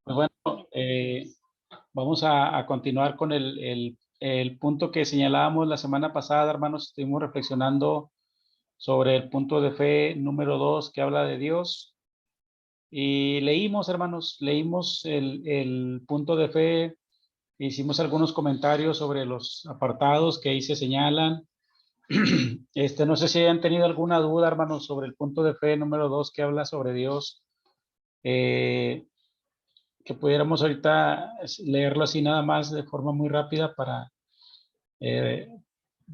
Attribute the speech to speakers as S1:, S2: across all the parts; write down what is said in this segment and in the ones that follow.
S1: Pues bueno, vamos a continuar con el punto que señalábamos la semana pasada, hermanos. Estuvimos reflexionando sobre el punto de fe número 2 que habla de Dios. Y leímos, hermanos, leímos el punto de fe, hicimos algunos comentarios sobre los apartados que ahí se señalan. No sé si hayan tenido alguna duda, hermanos, sobre el punto de fe número 2 que habla sobre Dios. Eh, que pudiéramos ahorita leerlo así nada más de forma muy rápida para eh,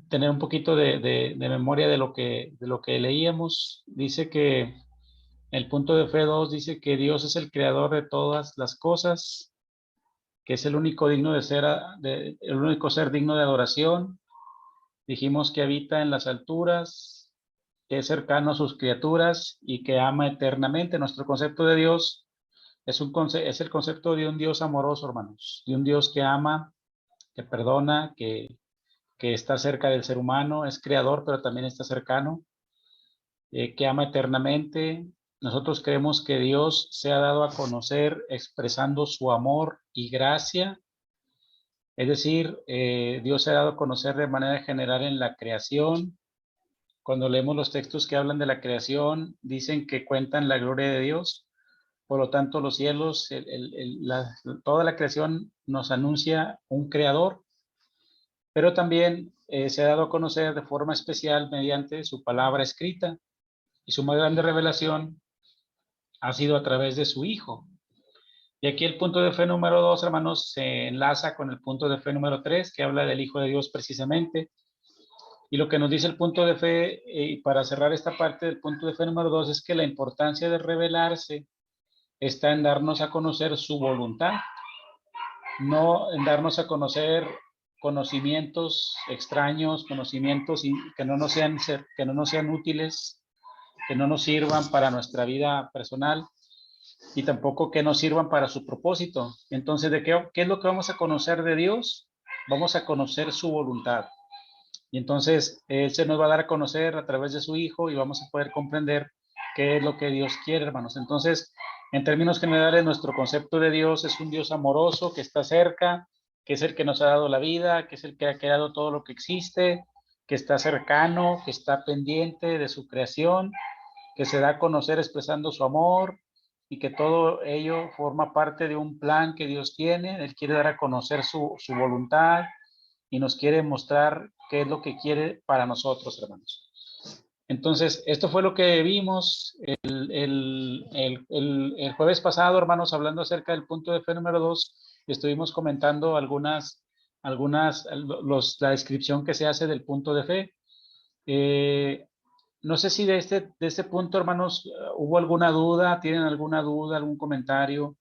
S1: tener un poquito de memoria de lo que leíamos. Dice que el punto de fe 2 dice que Dios es el creador de todas las cosas, que es el único digno de ser, el único ser digno de adoración. Dijimos que habita en las alturas, que es cercano a sus criaturas y que ama eternamente. Nuestro concepto de Dios es el concepto de un Dios amoroso, hermanos, de un Dios que ama, que perdona, que está cerca del ser humano, es creador, pero también está cercano, que ama eternamente. Nosotros creemos que Dios se ha dado a conocer expresando su amor y gracia, es decir, Dios se ha dado a conocer de manera general en la creación. Cuando leemos los textos que hablan de la creación, dicen que cuentan la gloria de Dios. Por lo tanto, los cielos, toda la creación nos anuncia un creador, pero también se ha dado a conocer de forma especial mediante su palabra escrita, y su más grande revelación ha sido a través de su Hijo. Y aquí el punto de fe número 2, hermanos, se enlaza con el punto de fe número 3, que habla del Hijo de Dios precisamente. Y lo que nos dice el punto de fe, y para cerrar esta parte del punto de fe número 2, es que la importancia de revelarse está en darnos a conocer su voluntad, no en darnos a conocer conocimientos extraños, conocimientos que no nos sean útiles, que no nos sirvan para nuestra vida personal y tampoco que nos sirvan para su propósito. Entonces, ¿qué es lo que vamos a conocer de Dios? Vamos a conocer su voluntad. Y entonces, Él se nos va a dar a conocer a través de su Hijo y vamos a poder comprender qué es lo que Dios quiere, hermanos. Entonces, en términos generales, nuestro concepto de Dios es un Dios amoroso que está cerca, que es el que nos ha dado la vida, que es el que ha creado todo lo que existe, que está cercano, que está pendiente de su creación, que se da a conocer expresando su amor y que todo ello forma parte de un plan que Dios tiene. Él quiere dar a conocer su voluntad y nos quiere mostrar qué es lo que quiere para nosotros, hermanos. Entonces, esto fue lo que vimos el jueves pasado, hermanos, hablando acerca del punto de fe número 2. Estuvimos comentando la descripción que se hace del punto de fe. No sé si de este punto, hermanos, hubo alguna duda, tienen alguna duda, algún comentario,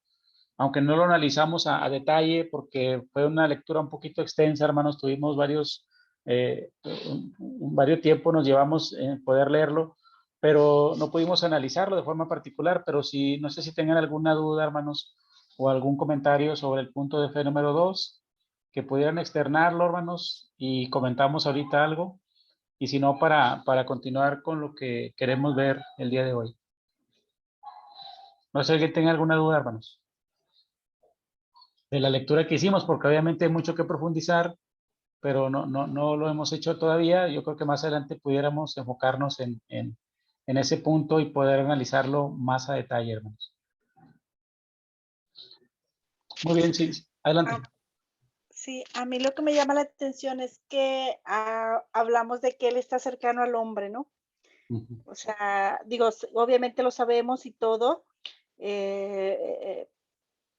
S1: aunque no lo analizamos a detalle porque fue una lectura un poquito extensa, hermanos, tuvimos varios tiempo nos llevamos en poder leerlo, pero no pudimos analizarlo de forma particular, pero sí, no sé si tengan alguna duda, hermanos, o algún comentario sobre el punto de fe número 2, que pudieran externarlo, hermanos, y comentamos ahorita algo, y si no, para continuar con lo que queremos ver el día de hoy. No sé si alguien tenga alguna duda, hermanos, de la lectura que hicimos, porque obviamente hay mucho que profundizar, pero no lo hemos hecho todavía. Yo creo que más adelante pudiéramos enfocarnos en ese punto y poder analizarlo más a detalle, hermanos. Muy bien, sí, adelante.
S2: Ah, sí, a mí lo que me llama la atención es que hablamos de que Él está cercano al hombre, ¿no?
S1: Ujú.
S2: O sea, digo, obviamente lo sabemos y todo, eh, eh,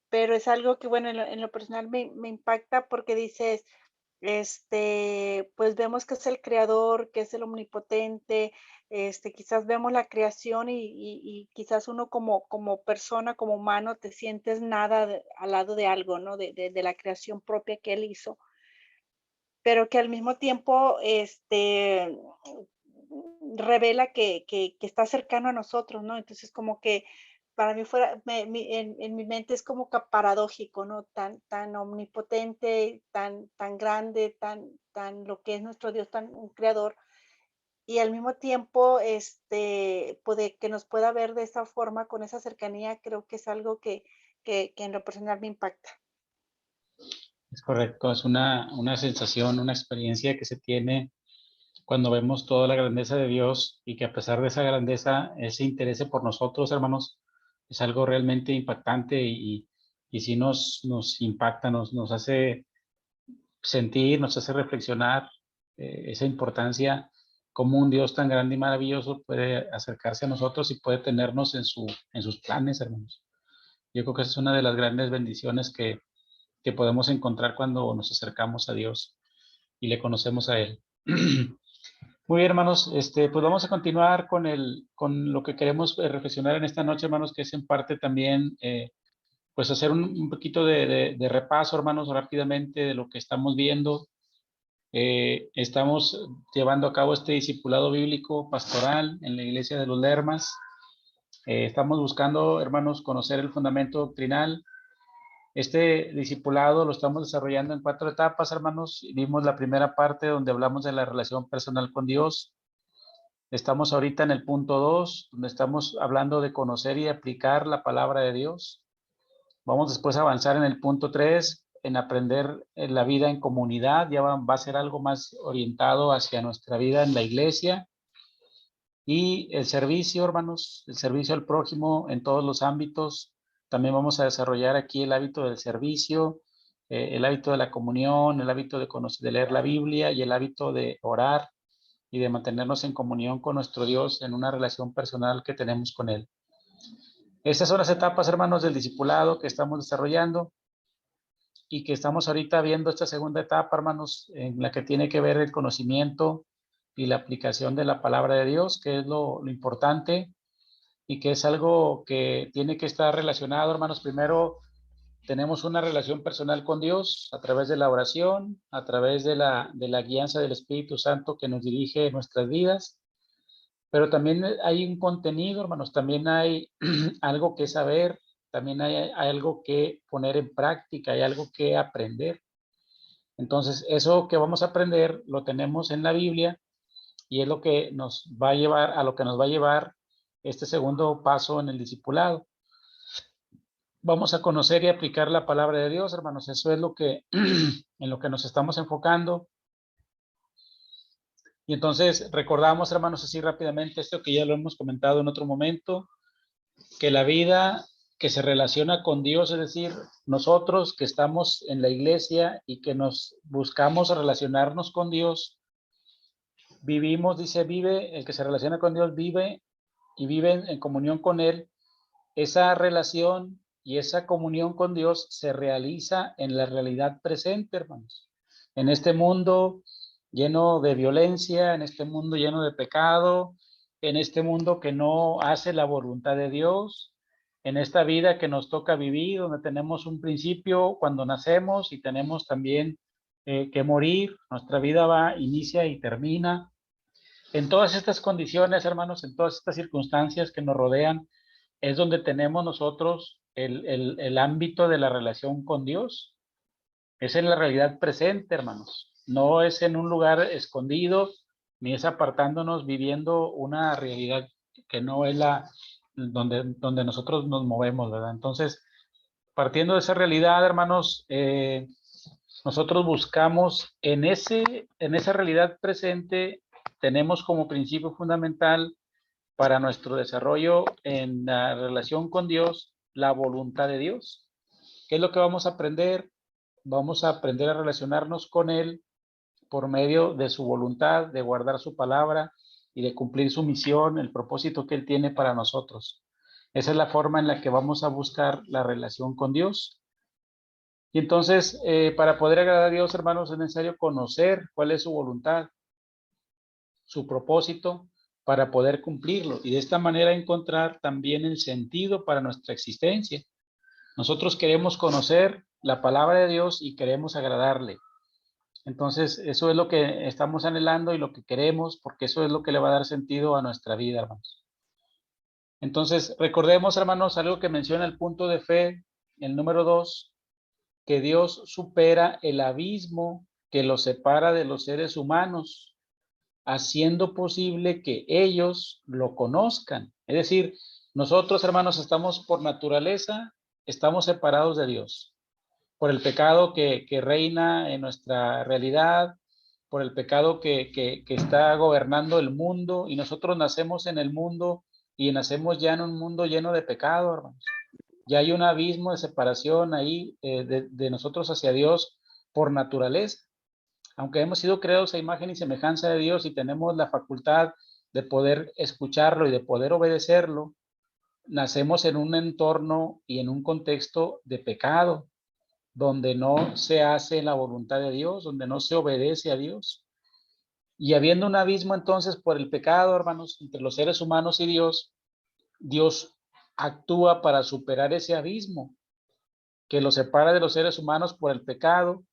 S2: pero es algo que, bueno, en lo personal me impacta porque dices, pues vemos que es el creador, que es el omnipotente, quizás vemos la creación y quizás uno como persona, como humano, te sientes nada al lado de algo, ¿no? De la creación propia que él hizo, pero que al mismo tiempo, revela que está cercano a nosotros, ¿no? Entonces, como que para mí fuera, en mi mente es como que paradójico, ¿no? Tan omnipotente, tan grande, tan lo que es nuestro Dios, tan un creador, y al mismo tiempo, que nos pueda ver de esa forma, con esa cercanía, creo que es algo que en lo personal me impacta.
S1: Es correcto, es una sensación, una experiencia que se tiene cuando vemos toda la grandeza de Dios y que a pesar de esa grandeza, ese interés por nosotros, hermanos, es algo realmente impactante y sí nos impacta, nos hace sentir, nos hace reflexionar esa importancia, cómo un Dios tan grande y maravilloso puede acercarse a nosotros y puede tenernos en sus planes, hermanos. Yo creo que esa es una de las grandes bendiciones que podemos encontrar cuando nos acercamos a Dios y le conocemos a Él. Muy bien, hermanos, pues vamos a continuar con lo que queremos reflexionar en esta noche, hermanos, que es en parte también, pues hacer un poquito de repaso, hermanos, rápidamente de lo que estamos viendo. Estamos llevando a cabo este discipulado bíblico pastoral en la iglesia de los Lermas. Estamos buscando, hermanos, conocer el fundamento doctrinal. Este discipulado lo estamos desarrollando en 4 etapas, hermanos. Vimos la primera parte donde hablamos de la relación personal con Dios. Estamos ahorita en el punto 2, donde estamos hablando de conocer y aplicar la palabra de Dios. Vamos después a avanzar en el punto 3, en aprender la vida en comunidad. Ya va a ser algo más orientado hacia nuestra vida en la iglesia. Y el servicio, hermanos, el servicio al prójimo en todos los ámbitos. También vamos a desarrollar aquí el hábito del servicio, el hábito de la comunión, el hábito de conocer, de leer la Biblia y el hábito de orar y de mantenernos en comunión con nuestro Dios en una relación personal que tenemos con Él. Estas son las etapas, hermanos, del discipulado que estamos desarrollando y que estamos ahorita viendo esta segunda etapa, hermanos, en la que tiene que ver el conocimiento y la aplicación de la palabra de Dios, que es lo importante y que es algo que tiene que estar relacionado, hermanos. Primero, tenemos una relación personal con Dios a través de la oración, a través de la guianza del Espíritu Santo que nos dirige en nuestras vidas, pero también hay un contenido, hermanos, también hay algo que saber, también hay algo que poner en práctica, hay algo que aprender. Entonces, eso que vamos a aprender lo tenemos en la Biblia y es lo que nos va a llevar a lo que nos va a llevar este segundo paso en el discipulado. Vamos a conocer y aplicar la palabra de Dios, hermanos. Eso es lo que en lo que nos estamos enfocando. Y entonces recordamos, hermanos, así rápidamente esto que ya lo hemos comentado en otro momento, que la vida que se relaciona con Dios, es decir, nosotros que estamos en la iglesia y que nos buscamos relacionarnos con Dios, vivimos, dice, vive, el que se relaciona con Dios vive y vive en comunión con Él. Esa relación y esa comunión con Dios se realiza en la realidad presente, hermanos. En este mundo lleno de violencia, en este mundo lleno de pecado, en este mundo que no hace la voluntad de Dios, en esta vida que nos toca vivir, donde tenemos un principio cuando nacemos y tenemos también que morir. Nuestra vida va, inicia y termina. En todas estas condiciones, hermanos, en todas estas circunstancias que nos rodean, es donde tenemos nosotros el ámbito de la relación con Dios. Es en la realidad presente, hermanos. No es en un lugar escondido, ni es apartándonos viviendo una realidad que no es la donde nosotros nos movemos, ¿verdad? Entonces, partiendo de esa realidad, hermanos, nosotros buscamos en esa realidad presente, tenemos como principio fundamental para nuestro desarrollo en la relación con Dios, la voluntad de Dios. ¿Qué es lo que vamos a aprender? Vamos a aprender a relacionarnos con Él por medio de su voluntad, de guardar su palabra y de cumplir su misión, el propósito que Él tiene para nosotros. Esa es la forma en la que vamos a buscar la relación con Dios. Y entonces, para poder agradar a Dios, hermanos, es necesario conocer cuál es su voluntad, su propósito, para poder cumplirlo y de esta manera encontrar también el sentido para nuestra existencia. Nosotros queremos conocer la palabra de Dios y queremos agradarle. Entonces, eso es lo que estamos anhelando y lo que queremos, porque eso es lo que le va a dar sentido a nuestra vida, hermanos. Entonces, recordemos, hermanos, algo que menciona el punto de fe, el número 2, que Dios supera el abismo que los separa de los seres humanos, haciendo posible que ellos lo conozcan. Es decir, nosotros, hermanos, estamos por naturaleza estamos separados de Dios por el pecado que reina en nuestra realidad, por el pecado que está gobernando el mundo, y nosotros nacemos en el mundo y nacemos ya en un mundo lleno de pecado, hermanos. Ya hay un abismo de separación ahí de nosotros hacia Dios por naturaleza. Aunque hemos sido creados a imagen y semejanza de Dios y tenemos la facultad de poder escucharlo y de poder obedecerlo, nacemos en un entorno y en un contexto de pecado, donde no se hace la voluntad de Dios, donde no se obedece a Dios. Y habiendo un abismo entonces por el pecado, hermanos, entre los seres humanos y Dios, Dios actúa para superar ese abismo que los separa de los seres humanos por el pecado,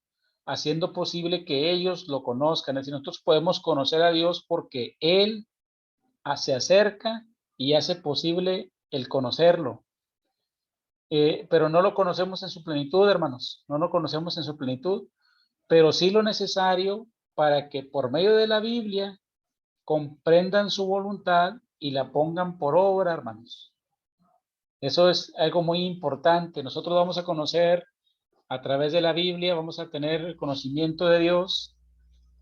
S1: haciendo posible que ellos lo conozcan. Es decir, nosotros podemos conocer a Dios porque Él se acerca y hace posible el conocerlo. Pero no lo conocemos en su plenitud, hermanos, no lo conocemos en su plenitud, pero sí lo necesario para que por medio de la Biblia comprendan su voluntad y la pongan por obra, hermanos. Eso es algo muy importante. Nosotros vamos a conocer a través de la Biblia, vamos a tener el conocimiento de Dios,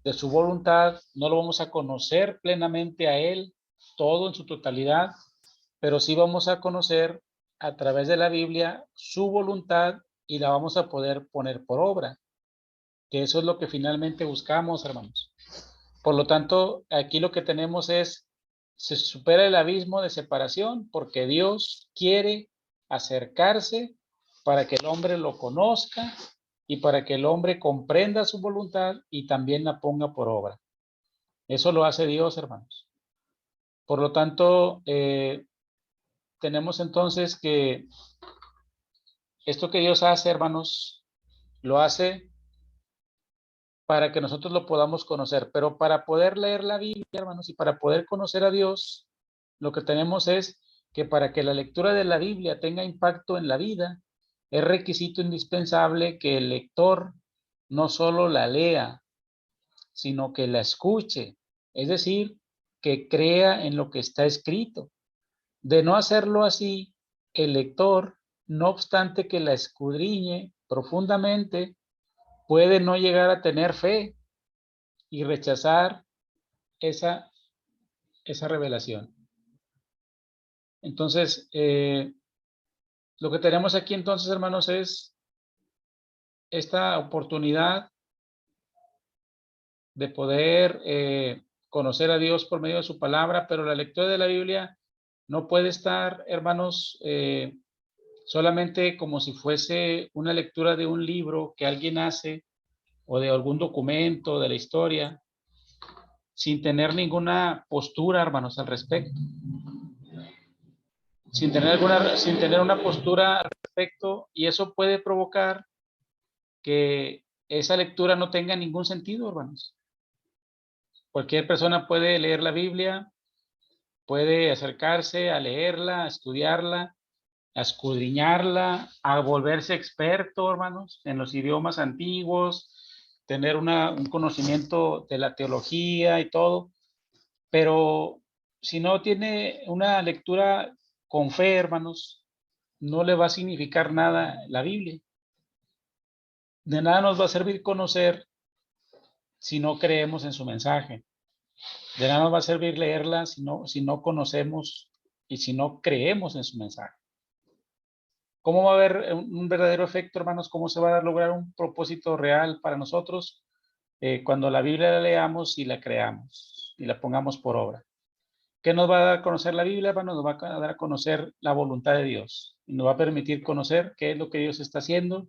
S1: de su voluntad. No lo vamos a conocer plenamente a Él, todo en su totalidad, pero sí vamos a conocer a través de la Biblia su voluntad y la vamos a poder poner por obra, que eso es lo que finalmente buscamos, hermanos. Por lo tanto, aquí lo que tenemos es, se supera el abismo de separación porque Dios quiere acercarse para que el hombre lo conozca y para que el hombre comprenda su voluntad y también la ponga por obra. Eso lo hace Dios, hermanos. Por lo tanto, tenemos entonces que esto que Dios hace, hermanos, lo hace para que nosotros lo podamos conocer. Pero para poder leer la Biblia, hermanos, y para poder conocer a Dios, lo que tenemos es que para que la lectura de la Biblia tenga impacto en la vida, es requisito indispensable que el lector no solo la lea, sino que la escuche. Es decir, que crea en lo que está escrito. De no hacerlo así, el lector, no obstante que la escudriñe profundamente, puede no llegar a tener fe y rechazar esa revelación. Entonces, lo que tenemos aquí entonces, hermanos, es esta oportunidad de poder conocer a Dios por medio de su palabra, pero la lectura de la Biblia no puede estar, hermanos, solamente como si fuese una lectura de un libro que alguien hace o de algún documento de la historia, sin tener ninguna postura, hermanos, al respecto. Sin tener una postura al respecto, y eso puede provocar que esa lectura no tenga ningún sentido, hermanos. Cualquier persona puede leer la Biblia, puede acercarse a leerla, a estudiarla, a escudriñarla, a volverse experto, hermanos, en los idiomas antiguos, tener un conocimiento de la teología y todo, pero si no tiene una lectura con fe, hermanos, no le va a significar nada la Biblia. De nada nos va a servir conocer si no creemos en su mensaje. De nada nos va a servir leerla si no conocemos y si no creemos en su mensaje. ¿Cómo va a haber un verdadero efecto, hermanos? ¿Cómo se va a lograr un propósito real para nosotros? Cuando la Biblia la leamos y la creamos y la pongamos por obra. ¿Qué nos va a dar a conocer la Biblia, hermanos? Nos va a dar a conocer la voluntad de Dios. Y nos va a permitir conocer qué es lo que Dios está haciendo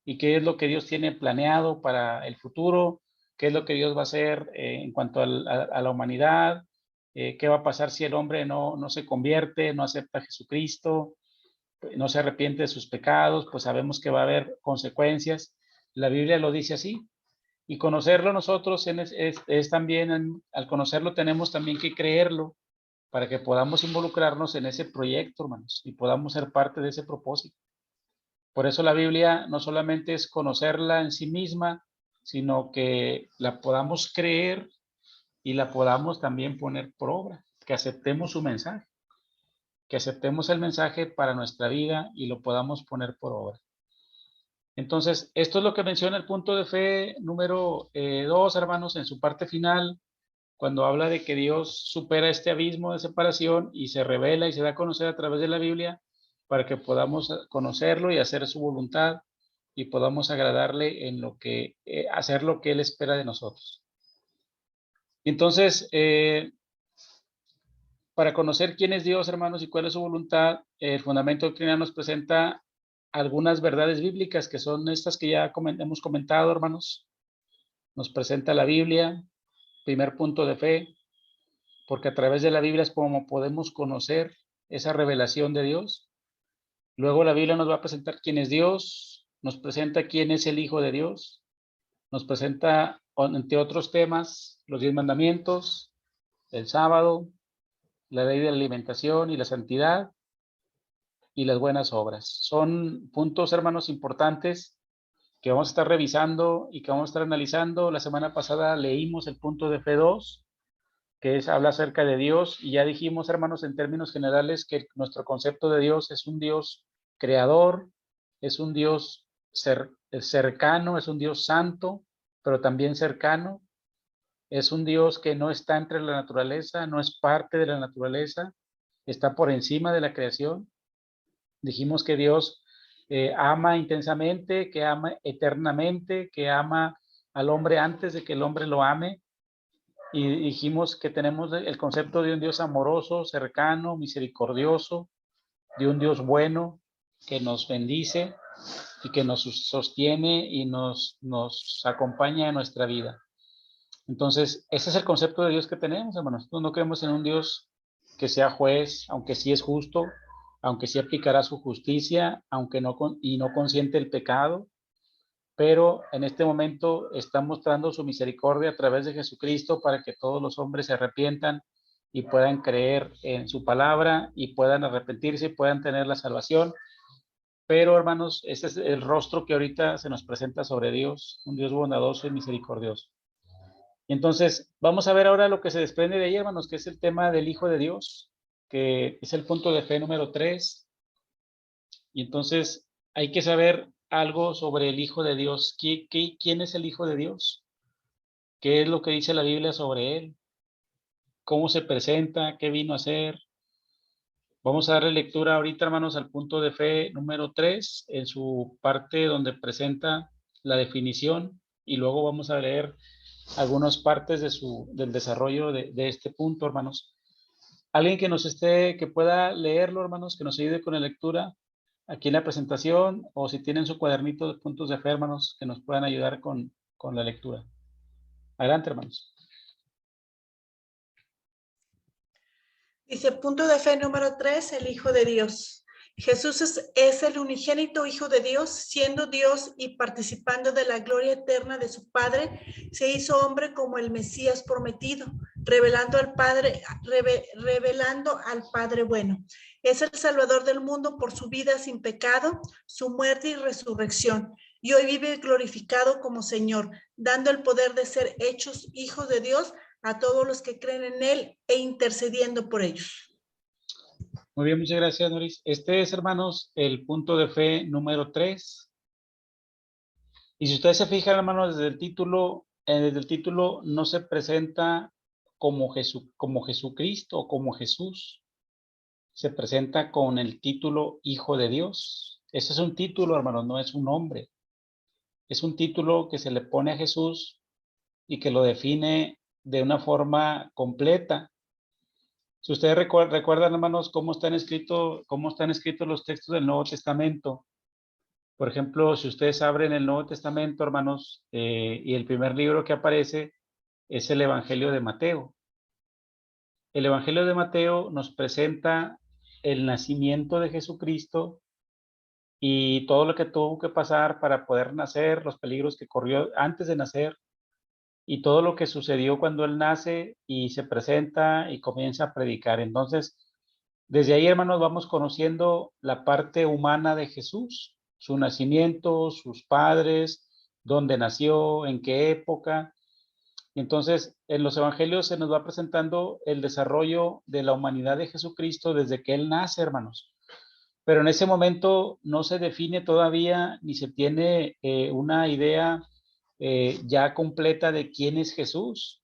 S1: y qué es lo que Dios tiene planeado para el futuro, qué es lo que Dios va a hacer en cuanto a la humanidad, qué va a pasar si el hombre no se convierte, no acepta a Jesucristo, no se arrepiente de sus pecados, pues sabemos que va a haber consecuencias. La Biblia lo dice así. Y conocerlo nosotros es también, al conocerlo tenemos también que creerlo para que podamos involucrarnos en ese proyecto, hermanos, y podamos ser parte de ese propósito. Por eso la Biblia no solamente es conocerla en sí misma, sino que la podamos creer y la podamos también poner por obra, que aceptemos su mensaje, que aceptemos el mensaje para nuestra vida y lo podamos poner por obra. Entonces, esto es lo que menciona el punto de fe número 2, hermanos, en su parte final, cuando habla de que Dios supera este abismo de separación y se revela y se da a conocer a través de la Biblia para que podamos conocerlo y hacer su voluntad y podamos agradarle en lo que, hacer lo que Él espera de nosotros. Entonces, para conocer quién es Dios, hermanos, y cuál es su voluntad, el fundamento doctrinal nos presenta algunas verdades bíblicas que son estas que ya hemos comentado, hermanos. Nos presenta la Biblia, primer punto de fe, porque a través de la Biblia es como podemos conocer esa revelación de Dios. Luego la Biblia nos va a presentar quién es Dios, nos presenta quién es el Hijo de Dios, nos presenta, entre otros temas, los 10 mandamientos, el sábado, la ley de la alimentación y la santidad y las buenas obras. Son puntos, hermanos, importantes que vamos a estar revisando y que vamos a estar analizando. La semana pasada leímos el punto de fe 2, que es habla acerca de Dios, y ya dijimos, hermanos, en términos generales, que nuestro concepto de Dios es un Dios creador, es un Dios cercano, es un Dios santo, pero también cercano, es un Dios que no está entre la naturaleza, no es parte de la naturaleza, está por encima de la creación. Dijimos que Dios ama intensamente, que ama eternamente, que ama al hombre antes de que el hombre lo ame. Y dijimos que tenemos el concepto de un Dios amoroso, cercano, misericordioso, de un Dios bueno que nos bendice y que nos sostiene y nos acompaña en nuestra vida. Entonces, ese es el concepto de Dios que tenemos, hermanos. Nosotros no creemos en un Dios que sea juez, aunque sí es justo, aunque sí aplicará su justicia, aunque no consiente el pecado, pero en este momento está mostrando su misericordia a través de Jesucristo para que todos los hombres se arrepientan y puedan creer en su palabra y puedan arrepentirse y puedan tener la salvación. Pero, hermanos, ese es el rostro que ahorita se nos presenta sobre Dios, un Dios bondadoso y misericordioso. Entonces, vamos a ver ahora lo que se desprende de ahí, hermanos, que es el tema del Hijo de Dios, que es el punto de fe número 3. Y entonces hay que saber algo sobre el Hijo de Dios. ¿Quién es el Hijo de Dios? ¿Qué es lo que dice la Biblia sobre él? ¿Cómo se presenta? ¿Qué vino a hacer? Vamos a darle lectura ahorita, hermanos, al punto de fe número 3, en su parte donde presenta la definición, y luego vamos a leer algunas partes del desarrollo de este punto, hermanos. Alguien que pueda leerlo, hermanos, que nos ayude con la lectura aquí en la presentación, o si tienen su cuadernito de puntos de fe, hermanos, que nos puedan ayudar con la lectura. Adelante, hermanos.
S2: Dice, punto de fe número 3, el Hijo de Dios. Jesús es el unigénito Hijo de Dios, siendo Dios y participando de la gloria eterna de su Padre, se hizo hombre como el Mesías prometido, revelando al Padre bueno. Es el Salvador del mundo por su vida sin pecado, su muerte y resurrección. Y hoy vive glorificado como Señor, dando el poder de ser hechos hijos de Dios a todos los que creen en Él e intercediendo por ellos.
S1: Muy bien, muchas gracias, Noris. Este es, hermanos, el punto de fe número 3. Y si ustedes se fijan, hermanos, desde el título no se presenta como Jesucristo o como Jesús. Se presenta con el título Hijo de Dios. Ese es un título, hermanos, no es un nombre. Es un título que se le pone a Jesús y que lo define de una forma completa. Si ustedes recuerdan, hermanos, cómo están escritos los textos del Nuevo Testamento. Por ejemplo, si ustedes abren el Nuevo Testamento, hermanos, y el primer libro que aparece es el Evangelio de Mateo. El Evangelio de Mateo nos presenta el nacimiento de Jesucristo y todo lo que tuvo que pasar para poder nacer, los peligros que corrió antes de nacer, y todo lo que sucedió cuando él nace y se presenta y comienza a predicar. Entonces, desde ahí, hermanos, vamos conociendo la parte humana de Jesús, su nacimiento, sus padres, dónde nació, en qué época, Entonces, en los evangelios se nos va presentando el desarrollo de la humanidad de Jesucristo desde que Él nace, hermanos. Pero en ese momento no se define todavía ni se tiene una idea ya completa de quién es Jesús.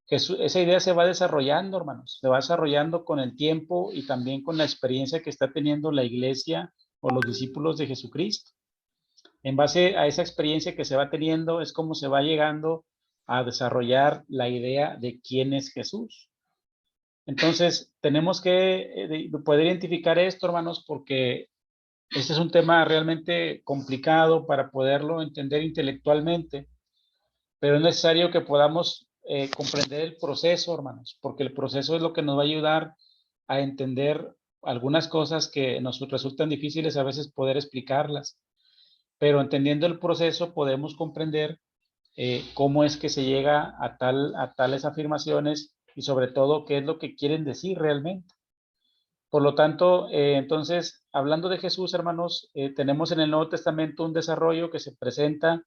S1: Esa idea se va desarrollando, hermanos, se va desarrollando con el tiempo y también con la experiencia que está teniendo la iglesia o los discípulos de Jesucristo. En base a esa experiencia que se va teniendo es como se va llegando a desarrollar la idea de quién es Jesús. Entonces, tenemos que poder identificar esto, hermanos, porque este es un tema realmente complicado para poderlo entender intelectualmente, pero es necesario que podamos comprender el proceso, hermanos, porque el proceso es lo que nos va a ayudar a entender algunas cosas que nos resultan difíciles a veces poder explicarlas, pero entendiendo el proceso podemos comprender cómo es que se llega a tales afirmaciones y sobre todo qué es lo que quieren decir realmente. Por lo tanto, entonces, hablando de Jesús, hermanos, tenemos en el Nuevo Testamento un desarrollo que se presenta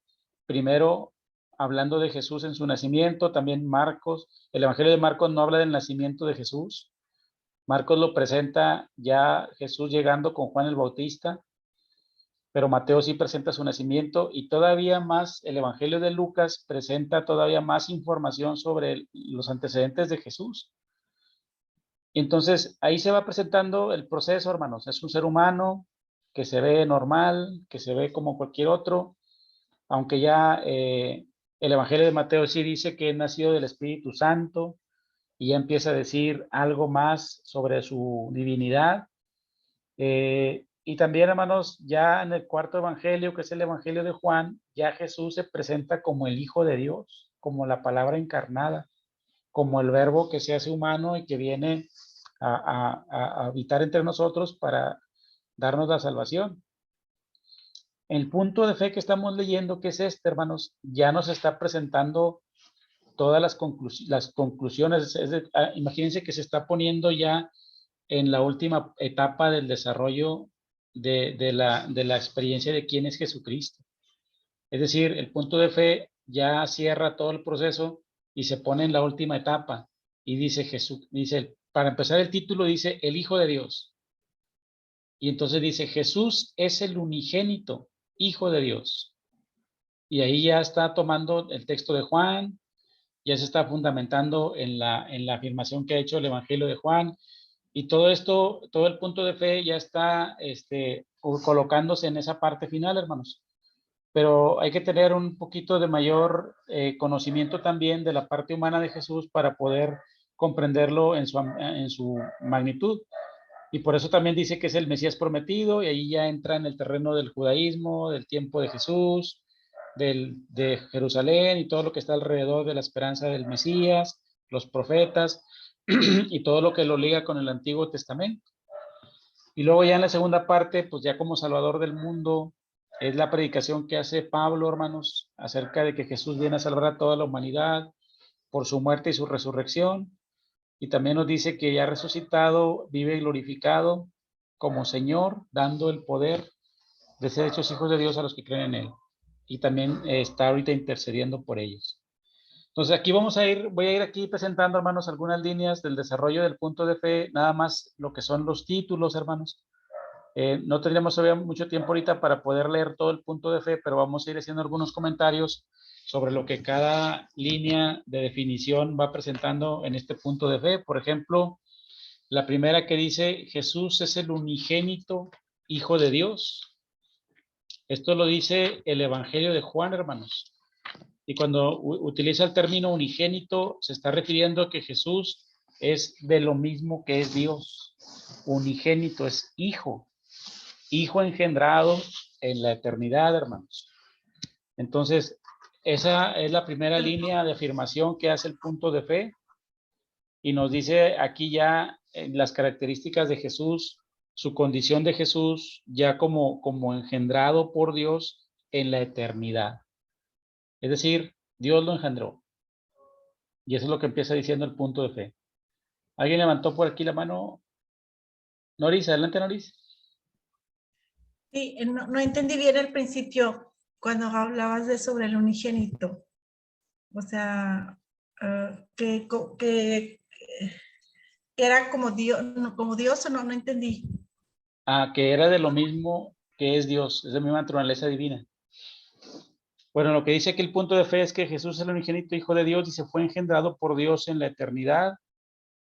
S1: primero hablando de Jesús en su nacimiento, también Marcos, el Evangelio de Marcos no habla del nacimiento de Jesús, Marcos lo presenta ya Jesús llegando con Juan el Bautista, pero Mateo sí presenta su nacimiento y todavía más, el Evangelio de Lucas presenta todavía más información sobre los antecedentes de Jesús. Entonces, ahí se va presentando el proceso, hermanos. Es un ser humano que se ve normal, que se ve como cualquier otro, aunque ya el Evangelio de Mateo sí dice que es nacido del Espíritu Santo y ya empieza a decir algo más sobre su divinidad. Y también, hermanos, ya en el cuarto Evangelio, que es el Evangelio de Juan, ya Jesús se presenta como el Hijo de Dios, como la palabra encarnada, como el verbo que se hace humano y que viene a habitar entre nosotros para darnos la salvación. El punto de fe que estamos leyendo, que es este, hermanos, ya nos está presentando todas las conclusiones. Imagínense que se está poniendo ya en la última etapa del desarrollo de la experiencia de quién es Jesucristo. Es decir, el punto de fe ya cierra todo el proceso y se pone en la última etapa. Y dice Jesús, dice, para empezar el título dice el Hijo de Dios. Y entonces dice, Jesús es el unigénito, Hijo de Dios. Y ahí ya está tomando el texto de Juan, ya se está fundamentando en la afirmación que ha hecho el Evangelio de Juan. Y todo esto, todo el punto de fe ya está colocándose en esa parte final, hermanos. Pero hay que tener un poquito de mayor conocimiento también de la parte humana de Jesús para poder comprenderlo en su magnitud. Y por eso también dice que es el Mesías prometido y ahí ya entra en el terreno del judaísmo, del tiempo de Jesús, de Jerusalén y todo lo que está alrededor de la esperanza del Mesías, los profetas y todo lo que lo liga con el Antiguo Testamento. Y luego ya en la segunda parte, pues ya como Salvador del mundo, es la predicación que hace Pablo, hermanos, acerca de que Jesús viene a salvar a toda la humanidad por su muerte y su resurrección. Y también nos dice que ya resucitado, vive glorificado como Señor, dando el poder de ser hechos hijos de Dios a los que creen en Él. Y también está ahorita intercediendo por ellos. Entonces aquí voy a ir aquí presentando, hermanos, algunas líneas del desarrollo del punto de fe, nada más lo que son los títulos, hermanos. No tendríamos todavía mucho tiempo ahorita para poder leer todo el punto de fe, pero vamos a ir haciendo algunos comentarios sobre lo que cada línea de definición va presentando en este punto de fe. Por ejemplo, la primera que dice, Jesús es el unigénito Hijo de Dios. Esto lo dice el Evangelio de Juan, hermanos. Y cuando utiliza el término unigénito, se está refiriendo a que Jesús es de lo mismo que es Dios. Unigénito es hijo, hijo engendrado en la eternidad, hermanos. Entonces, esa es la primera línea de afirmación que hace el punto de fe y nos dice aquí ya las características de Jesús, su condición de Jesús ya como engendrado por Dios en la eternidad. Es decir, Dios lo engendró. Y eso es lo que empieza diciendo el punto de fe. ¿Alguien levantó por aquí la mano? Noris, adelante, Noris.
S3: Sí, no entendí bien el principio cuando hablabas de sobre el unigénito. O sea, que era como Dios, o no entendí.
S1: Que era de lo mismo que es Dios, es de la misma naturaleza divina. Bueno, lo que dice aquí el punto de fe es que Jesús es el unigénito Hijo de Dios y se fue engendrado por Dios en la eternidad,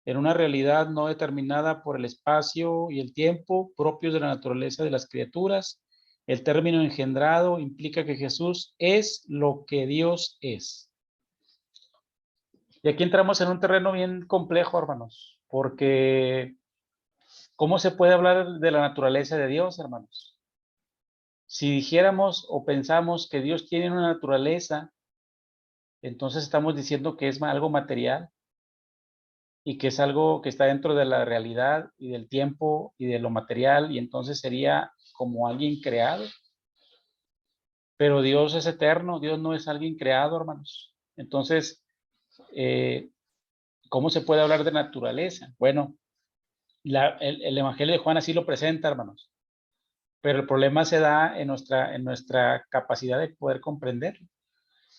S1: en una realidad no determinada por el espacio y el tiempo propios de la naturaleza de las criaturas. El término engendrado implica que Jesús es lo que Dios es. Y aquí entramos en un terreno bien complejo, hermanos, porque ¿cómo se puede hablar de la naturaleza de Dios, hermanos? Si dijéramos o pensamos que Dios tiene una naturaleza, entonces estamos diciendo que es algo material y que es algo que está dentro de la realidad y del tiempo y de lo material, y entonces sería como alguien creado. Pero Dios es eterno, Dios no es alguien creado, hermanos. Entonces, ¿cómo se puede hablar de naturaleza? Bueno, el Evangelio de Juan así lo presenta, hermanos. Pero el problema se da en nuestra capacidad de poder comprenderlo.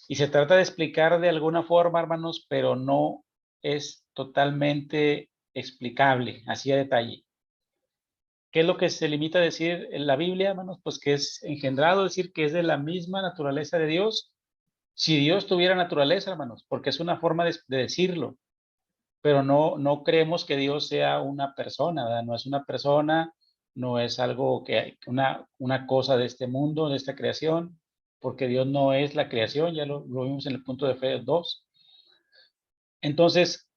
S1: Y se trata de explicar de alguna forma, hermanos, pero no es totalmente explicable, así a detalle. ¿Qué es lo que se limita a decir en la Biblia, hermanos? Pues que es engendrado, es decir, que es de la misma naturaleza de Dios. Si Dios tuviera naturaleza, hermanos, porque es una forma de decirlo, pero no creemos que Dios sea una persona, ¿verdad? No es una persona, no es algo que una cosa de este mundo, de esta creación, porque Dios no es la creación, ya lo vimos en el punto de fe 2. Entonces,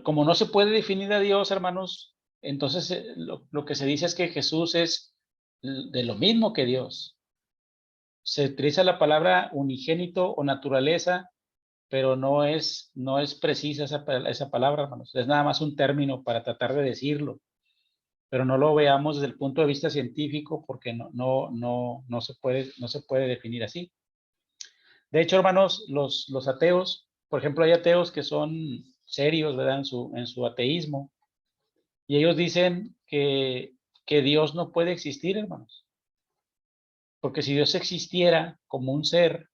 S1: como no se puede definir a Dios, hermanos, entonces lo que se dice es que Jesús es de lo mismo que Dios. Se utiliza la palabra unigénito o naturaleza, pero no es precisa esa palabra, hermanos. Es nada más un término para tratar de decirlo, pero no lo veamos desde el punto de vista científico porque no se puede definir así. De hecho, hermanos, los ateos, por ejemplo, hay ateos que son serios, ¿verdad? En su ateísmo, y ellos dicen que Dios no puede existir, hermanos, porque si Dios existiera como un ser,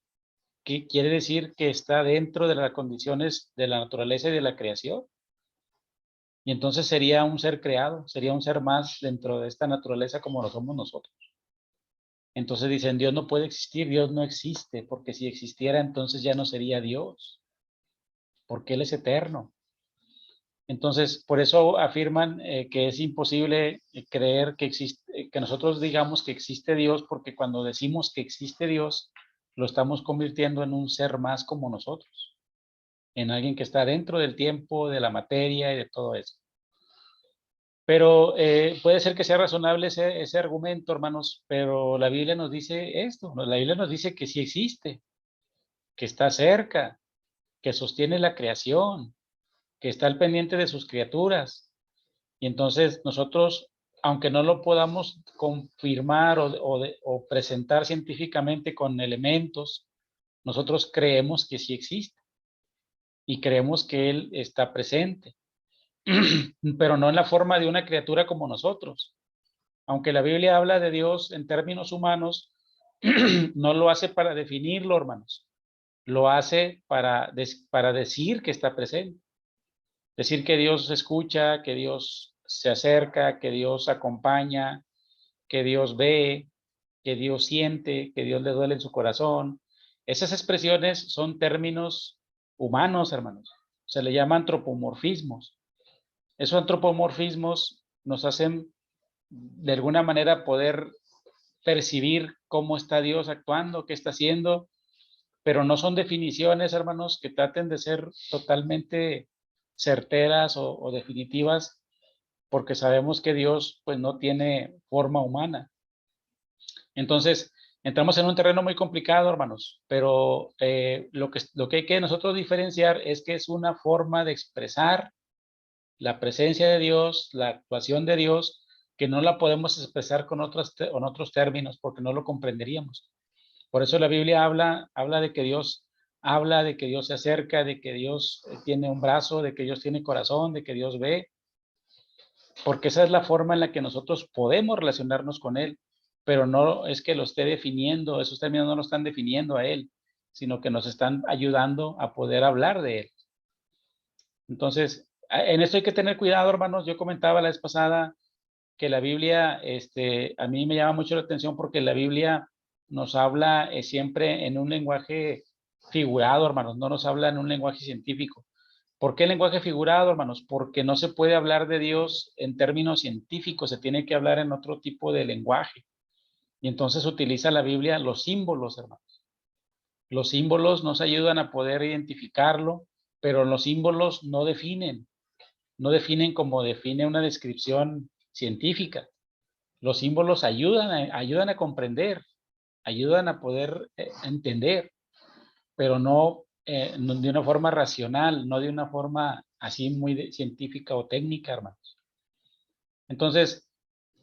S1: ¿qué quiere decir? Que está dentro de las condiciones de la naturaleza y de la creación. Y entonces sería un ser creado, sería un ser más dentro de esta naturaleza como lo somos nosotros. Entonces dicen, Dios no puede existir, Dios no existe, porque si existiera entonces ya no sería Dios, porque Él es eterno. Entonces, por eso afirman que es imposible creer que existe, que nosotros digamos que existe Dios, porque cuando decimos que existe Dios, lo estamos convirtiendo en un ser más como nosotros, en alguien que está dentro del tiempo, de la materia y de todo eso. Pero puede ser que sea razonable ese argumento, hermanos, pero la Biblia nos dice esto, la Biblia nos dice que sí existe, que está cerca, que sostiene la creación, que está al pendiente de sus criaturas. Y entonces nosotros, aunque no lo podamos confirmar o presentar científicamente con elementos, nosotros creemos que sí existe y creemos que Él está presente, pero no en la forma de una criatura como nosotros. Aunque la Biblia habla de Dios en términos humanos, no lo hace para definirlo, hermanos. Lo hace para decir que está presente. Decir que Dios escucha, que Dios se acerca, que Dios acompaña, que Dios ve, que Dios siente, que Dios le duele en su corazón. Esas expresiones son términos humanos, hermanos. Se le llama antropomorfismos. Esos antropomorfismos nos hacen de alguna manera poder percibir cómo está Dios actuando, qué está haciendo, pero no son definiciones, hermanos, que traten de ser totalmente certeras o definitivas, porque sabemos que Dios pues no tiene forma humana. Entonces, entramos en un terreno muy complicado, hermanos, pero lo que hay que nosotros diferenciar es que es una forma de expresar la presencia de Dios, la actuación de Dios, que no la podemos expresar con otros términos porque no lo comprenderíamos. Por eso la Biblia habla de que Dios habla, de que Dios se acerca, de que Dios tiene un brazo, de que Dios tiene corazón, de que Dios ve, porque esa es la forma en la que nosotros podemos relacionarnos con Él, pero no es que lo esté definiendo, esos términos no lo están definiendo a Él, sino que nos están ayudando a poder hablar de Él. Entonces, en esto hay que tener cuidado, hermanos. Yo comentaba la vez pasada que la Biblia, a mí me llama mucho la atención porque la Biblia nos habla siempre en un lenguaje figurado, hermanos, no nos habla en un lenguaje científico. ¿Por qué el lenguaje figurado, hermanos? Porque no se puede hablar de Dios en términos científicos, se tiene que hablar en otro tipo de lenguaje. Y entonces utiliza la Biblia los símbolos, hermanos. Los símbolos nos ayudan a poder identificarlo, pero los símbolos no definen como define una descripción científica. Los símbolos ayudan a comprender, ayudan a poder entender, pero no de una forma racional, no de una forma así muy científica o técnica, hermanos. Entonces,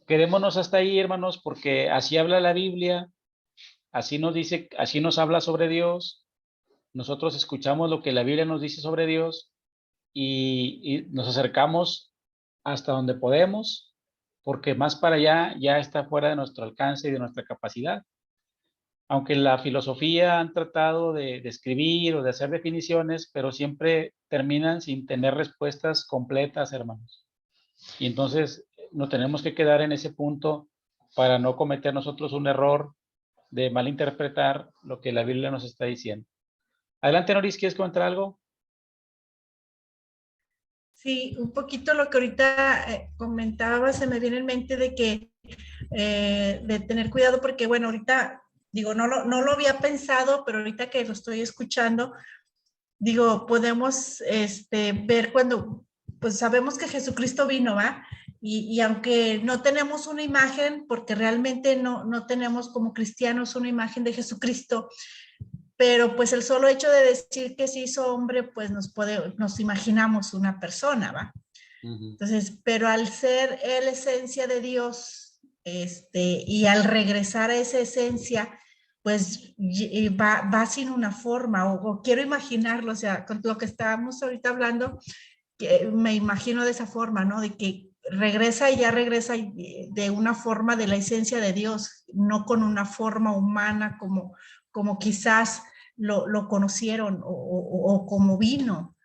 S1: quedémonos hasta ahí, hermanos, porque así habla la Biblia, así nos dice, así nos habla sobre Dios. Nosotros escuchamos lo que la Biblia nos dice sobre Dios y nos acercamos hasta donde podemos, porque más para allá ya está fuera de nuestro alcance y de nuestra capacidad. Aunque la filosofía han tratado de escribir o de hacer definiciones, pero siempre terminan sin tener respuestas completas, hermanos. Y entonces nos tenemos que quedar en ese punto para no cometer nosotros un error de malinterpretar lo que la Biblia nos está diciendo. Adelante, Noris, ¿quieres comentar algo?
S3: Sí, un poquito lo que ahorita comentaba, se me viene en mente de que de tener cuidado porque, bueno, ahorita, digo, no lo había pensado, pero ahorita que lo estoy escuchando, digo, podemos ver cuando, pues sabemos que Jesucristo vino, ¿va? Y aunque no tenemos una imagen, porque realmente no tenemos como cristianos una imagen de Jesucristo, pero pues el solo hecho de decir que se hizo hombre, pues nos imaginamos una persona, ¿va? Entonces, pero al ser él esencia de Dios, y al regresar a esa esencia, pues va sin una forma, o quiero imaginarlo, o sea, con lo que estábamos ahorita hablando, que me imagino de esa forma, ¿no? De que regresa y ya regresa de una forma de la esencia de Dios, no con una forma humana como quizás lo conocieron o como vino.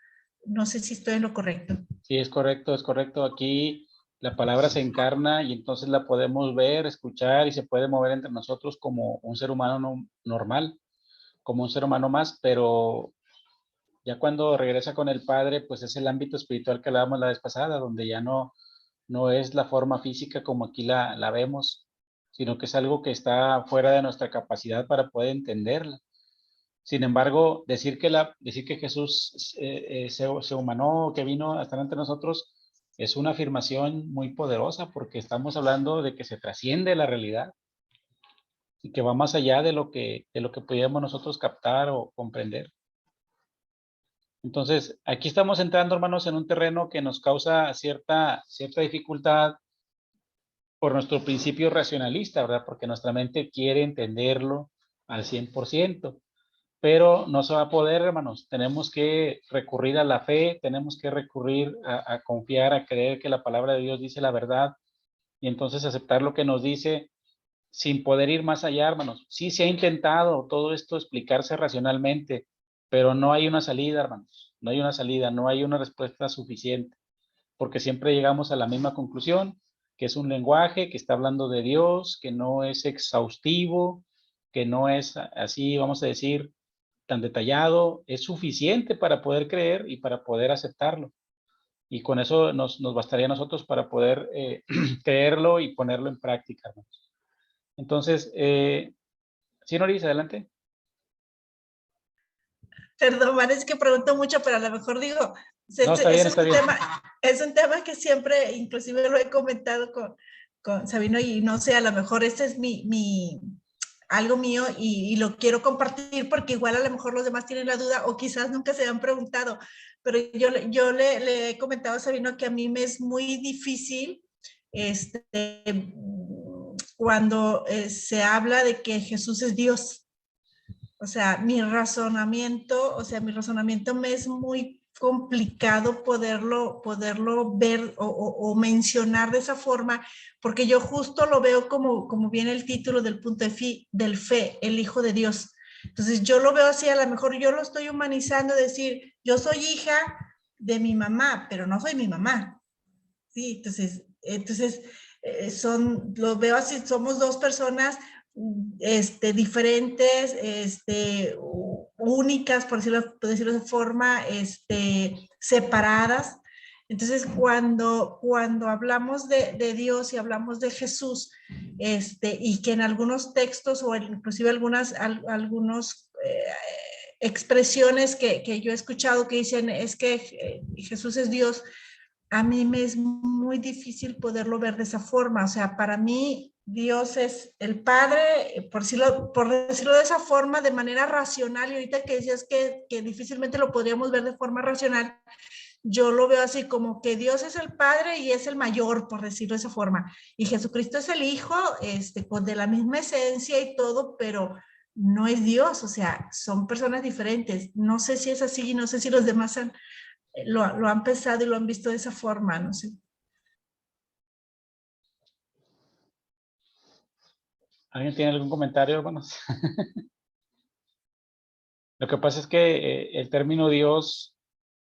S3: No sé si estoy en lo correcto.
S1: Sí, es correcto, es correcto. Aquí la palabra se encarna y entonces la podemos ver, escuchar y se puede mover entre nosotros como un ser humano normal, como un ser humano más, pero ya cuando regresa con el Padre, pues es el ámbito espiritual que hablábamos la vez pasada, donde ya no es la forma física como aquí la vemos, sino que es algo que está fuera de nuestra capacidad para poder entenderla. Sin embargo, decir que Jesús se humanó, que vino a estar entre nosotros, es una afirmación muy poderosa porque estamos hablando de que se trasciende la realidad y que va más allá de lo que podíamos nosotros captar o comprender. Entonces, aquí estamos entrando, hermanos, en un terreno que nos causa cierta dificultad por nuestro principio racionalista, ¿verdad? Porque nuestra mente quiere entenderlo al 100%. Pero no se va a poder, hermanos. Tenemos que recurrir a la fe, tenemos que recurrir a confiar, a creer que la palabra de Dios dice la verdad y entonces aceptar lo que nos dice sin poder ir más allá, hermanos. Sí se ha intentado todo esto explicarse racionalmente, pero no hay una salida, hermanos. No hay una salida, no hay una respuesta suficiente, porque siempre llegamos a la misma conclusión, que es un lenguaje que está hablando de Dios, que no es exhaustivo, que no es así, vamos a decir, tan detallado, es suficiente para poder creer y para poder aceptarlo. Y con eso nos bastaría a nosotros para poder creerlo y ponerlo en práctica, hermanos. Entonces, sí, Noris, adelante.
S3: Perdón, es que pregunto mucho, pero a lo mejor digo,
S1: No, está bien, está bien.
S3: Es un tema que siempre, inclusive lo he comentado con Sabino y no sé, a lo mejor este es algo mío y lo quiero compartir porque igual a lo mejor los demás tienen la duda o quizás nunca se han preguntado, pero yo le he comentado a Sabino que a mí me es muy difícil cuando se habla de que Jesús es Dios. O sea, mi razonamiento me es muy complicado poderlo ver o mencionar de esa forma, porque yo justo lo veo como viene el título del punto del fe, el Hijo de Dios. Entonces yo lo veo así, a lo mejor yo lo estoy humanizando, decir, yo soy hija de mi mamá, pero no soy mi mamá. Sí, entonces lo veo así, somos dos personas diferentes, únicas, por decirlo de forma, separadas. Entonces, cuando hablamos de Dios y hablamos de Jesús, y que en algunos textos o inclusive algunos expresiones que yo he escuchado que dicen es que Jesús es Dios, a mí me es muy difícil poderlo ver de esa forma. O sea, para mí Dios es el Padre, por decirlo de esa forma, de manera racional, y ahorita que decías que difícilmente lo podríamos ver de forma racional, yo lo veo así como que Dios es el Padre y es el mayor, por decirlo de esa forma, y Jesucristo es el Hijo, de la misma esencia y todo, pero no es Dios. O sea, son personas diferentes. No sé si es así, no sé si los demás lo han pensado y lo han visto de esa forma, no sé.
S1: ¿Alguien tiene algún comentario, hermanos? Lo que pasa es que el término Dios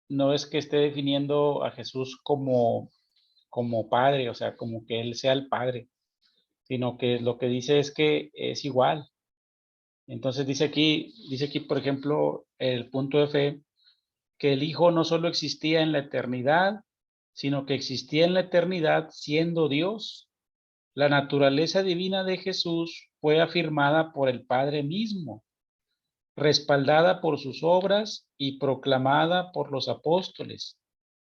S1: no es que esté definiendo a Jesús como Padre, o sea, como que Él sea el Padre, sino que lo que dice es que es igual. Entonces dice aquí, por ejemplo, el punto de fe, que el Hijo no solo existía en la eternidad, sino que existía en la eternidad siendo Dios. La naturaleza divina de Jesús fue afirmada por el Padre mismo, respaldada por sus obras y proclamada por los apóstoles.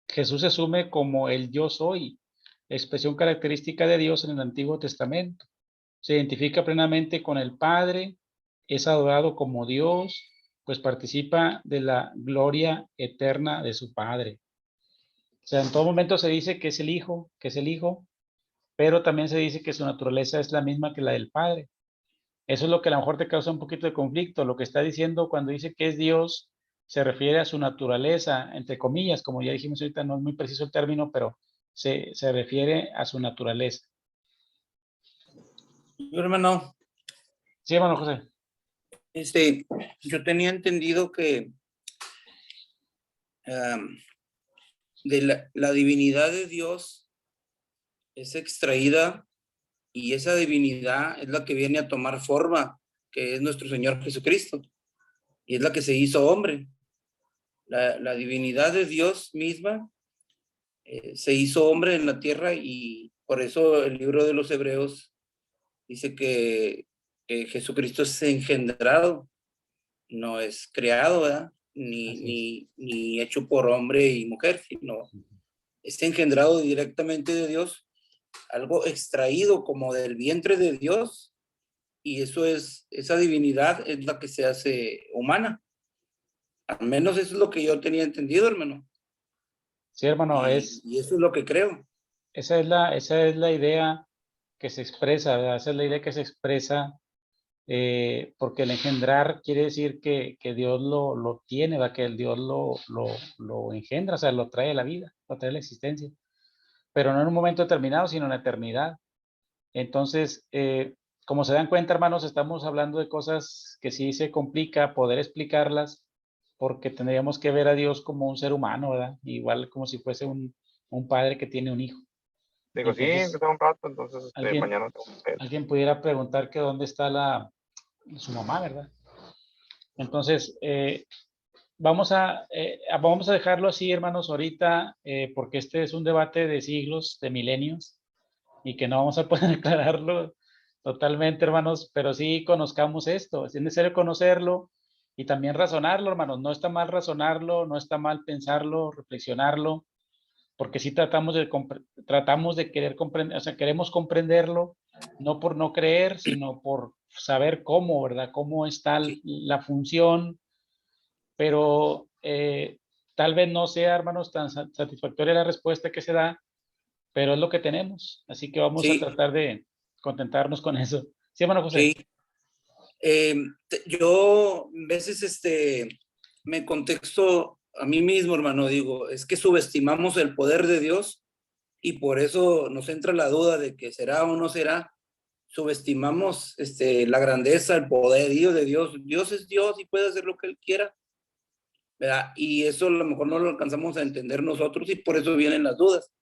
S1: Jesús se asume como el yo soy, expresión característica de Dios en el Antiguo Testamento. Se identifica plenamente con el Padre, es adorado como Dios, pues participa de la gloria eterna de su Padre. O sea, en todo momento se dice que es el Hijo, pero también se dice que su naturaleza es la misma que la del Padre. Eso es lo que a lo mejor te causa un poquito de conflicto. Lo que está diciendo cuando dice que es Dios, se refiere a su naturaleza, entre comillas, como ya dijimos ahorita, no es muy preciso el término, pero se refiere a su naturaleza.
S4: Yo, hermano.
S1: Sí, hermano José.
S4: Yo tenía entendido que de la divinidad de Dios es extraída, y esa divinidad es la que viene a tomar forma, que es nuestro Señor Jesucristo, y es la que se hizo hombre. La divinidad de Dios misma se hizo hombre en la tierra, y por eso el libro de los Hebreos dice que Jesucristo es engendrado, no es creado, ¿verdad? Ni hecho por hombre y mujer, sino es engendrado directamente de Dios, algo extraído como del vientre de Dios, y esa divinidad es la que se hace humana. Al menos eso es lo que yo tenía entendido, hermano.
S1: Sí, hermano,
S4: y eso es lo que creo.
S1: Esa es la idea que se expresa, ¿verdad? Esa es la idea que se expresa, porque el engendrar quiere decir que Dios lo tiene, ¿verdad? Que el Dios lo engendra, o sea, lo trae a la vida, lo trae a la existencia, pero no en un momento determinado, sino en la eternidad. Entonces, como se dan cuenta, hermanos, estamos hablando de cosas que sí se complica poder explicarlas, porque tendríamos que ver a Dios como un ser humano, ¿verdad? Igual como si fuese un padre que tiene un hijo.
S5: Digo, entonces, sí, empezó un rato, entonces mañana tengo que hacer.
S1: Alguien pudiera preguntar que dónde está su mamá, ¿verdad? Entonces, vamos a dejarlo así, hermanos, ahorita, porque este es un debate de siglos, de milenios, y que no vamos a poder aclararlo totalmente, hermanos, pero sí conozcamos esto. Es necesario conocerlo y también razonarlo, hermanos. No está mal razonarlo, no está mal pensarlo, reflexionarlo, porque sí tratamos de querer comprender, o sea, queremos comprenderlo, no por no creer, sino por saber cómo, ¿verdad? Cómo está la función, pero tal vez no sea, hermanos, tan satisfactoria la respuesta que se da, pero es lo que tenemos, así que vamos a tratar de contentarnos con eso. Sí, hermano José.
S4: Sí. Yo a veces me contexto a mí mismo, hermano, digo, es que subestimamos el poder de Dios, y por eso nos entra la duda de que será o no será. subestimamos la grandeza, el poderío de Dios. Dios es Dios y puede hacer lo que Él quiera, ¿verdad? Y eso a lo mejor no lo alcanzamos a entender nosotros y por eso vienen las dudas.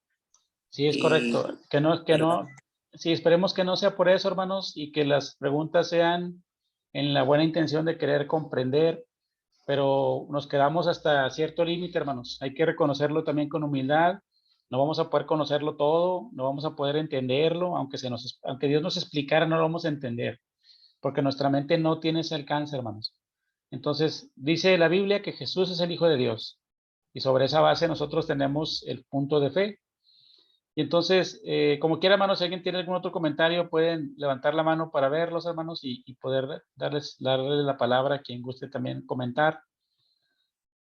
S1: Sí, es correcto. Sí, esperemos que no sea por eso, hermanos, y que las preguntas sean en la buena intención de querer comprender, pero nos quedamos hasta cierto límite, hermanos. Hay que reconocerlo también con humildad. No vamos a poder conocerlo todo, no vamos a poder entenderlo, aunque Dios nos explicara, no lo vamos a entender, porque nuestra mente no tiene ese alcance, hermanos. Entonces, dice la Biblia que Jesús es el Hijo de Dios, y sobre esa base nosotros tenemos el punto de fe. Y entonces, como quiera, hermanos, si alguien tiene algún otro comentario, pueden levantar la mano para verlos, hermanos, y poder darles la palabra a quien guste también comentar.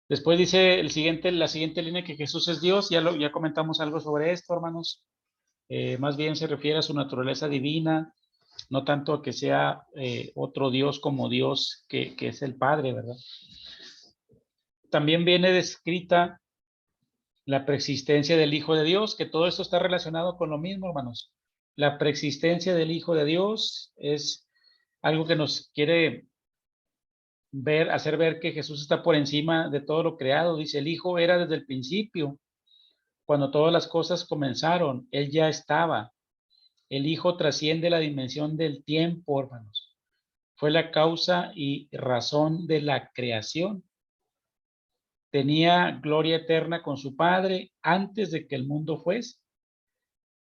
S1: Después dice la siguiente línea, que Jesús es Dios. Ya comentamos algo sobre esto, hermanos. Más bien se refiere a su naturaleza divina, no tanto a que sea otro Dios como Dios que es el Padre, ¿verdad? También viene descrita la preexistencia del Hijo de Dios, que todo esto está relacionado con lo mismo, hermanos. La preexistencia del Hijo de Dios es algo que nos quiere hacer ver que Jesús está por encima de todo lo creado. Dice, el Hijo era desde el principio, cuando todas las cosas comenzaron, Él ya estaba. El Hijo trasciende la dimensión del tiempo, hermanos. Fue la causa y razón de la creación. Tenía gloria eterna con su Padre antes de que el mundo fuese.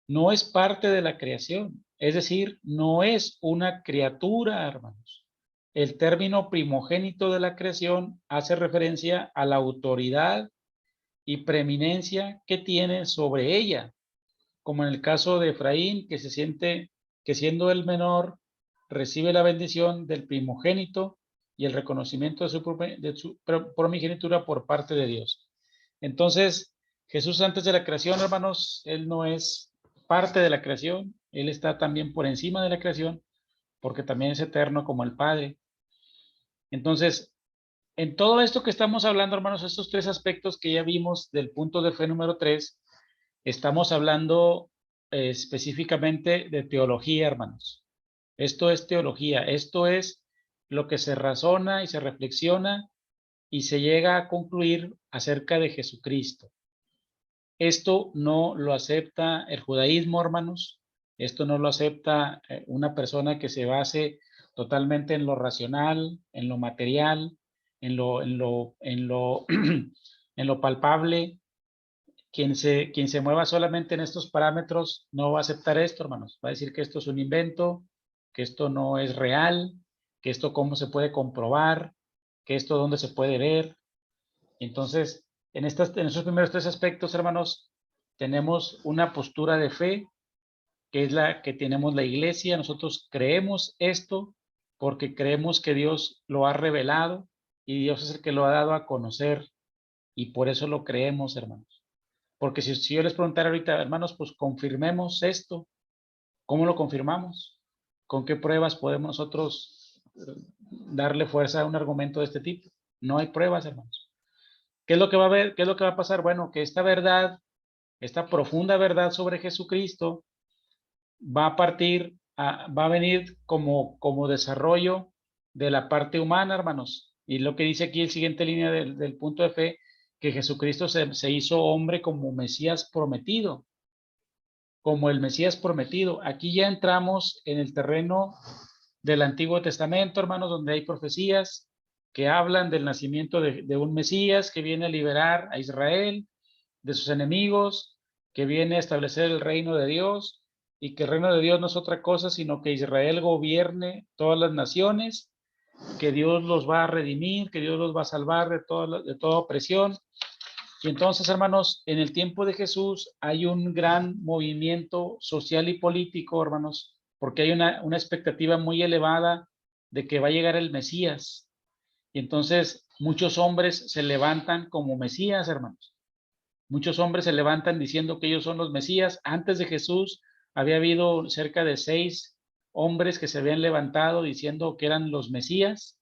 S1: No es parte de la creación, es decir, no es una criatura, hermanos. El término primogénito de la creación hace referencia a la autoridad y preeminencia que tiene sobre ella, como en el caso de Efraín, que se siente que siendo el menor, recibe la bendición del primogénito y el reconocimiento de su primogenitura por parte de Dios. Entonces, Jesús antes de la creación, hermanos, Él no es parte de la creación, Él está también por encima de la creación, porque también es eterno como el Padre. Entonces, en todo esto que estamos hablando, hermanos, estos tres aspectos que ya vimos del punto de fe número 3, estamos hablando específicamente de teología, hermanos. Esto es teología, esto es lo que se razona y se reflexiona y se llega a concluir acerca de Jesucristo. Esto no lo acepta el judaísmo, hermanos. Esto no lo acepta una persona que se base totalmente en lo racional, en lo material, en lo palpable. Quien se mueva solamente en estos parámetros no va a aceptar esto, hermanos. Va a decir que esto es un invento, que esto no es real, que esto cómo se puede comprobar, que esto dónde se puede ver. Entonces, en estos primeros tres aspectos, hermanos, tenemos una postura de fe, que es la que tenemos la iglesia. Nosotros creemos esto porque creemos que Dios lo ha revelado y Dios es el que lo ha dado a conocer, y por eso lo creemos, hermanos. Porque si yo les preguntara ahorita, hermanos, pues confirmemos esto, ¿cómo lo confirmamos? ¿Con qué pruebas podemos nosotros darle fuerza a un argumento de este tipo? No hay pruebas, hermanos. ¿Qué es lo que va a haber? ¿Qué es lo que va a pasar? Bueno, que esta verdad, esta profunda verdad sobre Jesucristo va a venir como desarrollo de la parte humana, hermanos. Y lo que dice aquí el siguiente línea del punto de fe, que Jesucristo se hizo hombre como Mesías prometido, como el Mesías prometido. Aquí ya entramos en el terreno del Antiguo Testamento, hermanos, donde hay profecías que hablan del nacimiento de un Mesías que viene a liberar a Israel de sus enemigos, que viene a establecer el reino de Dios, y que el reino de Dios no es otra cosa sino que Israel gobierne todas las naciones, que Dios los va a redimir, que Dios los va a salvar de toda opresión. Y entonces, hermanos, en el tiempo de Jesús hay un gran movimiento social y político, hermanos, porque hay una expectativa muy elevada de que va a llegar el Mesías. Y entonces muchos hombres se levantan como Mesías, hermanos. Muchos hombres se levantan diciendo que ellos son los Mesías. Antes de Jesús había habido cerca de 6 hombres que se habían levantado diciendo que eran los Mesías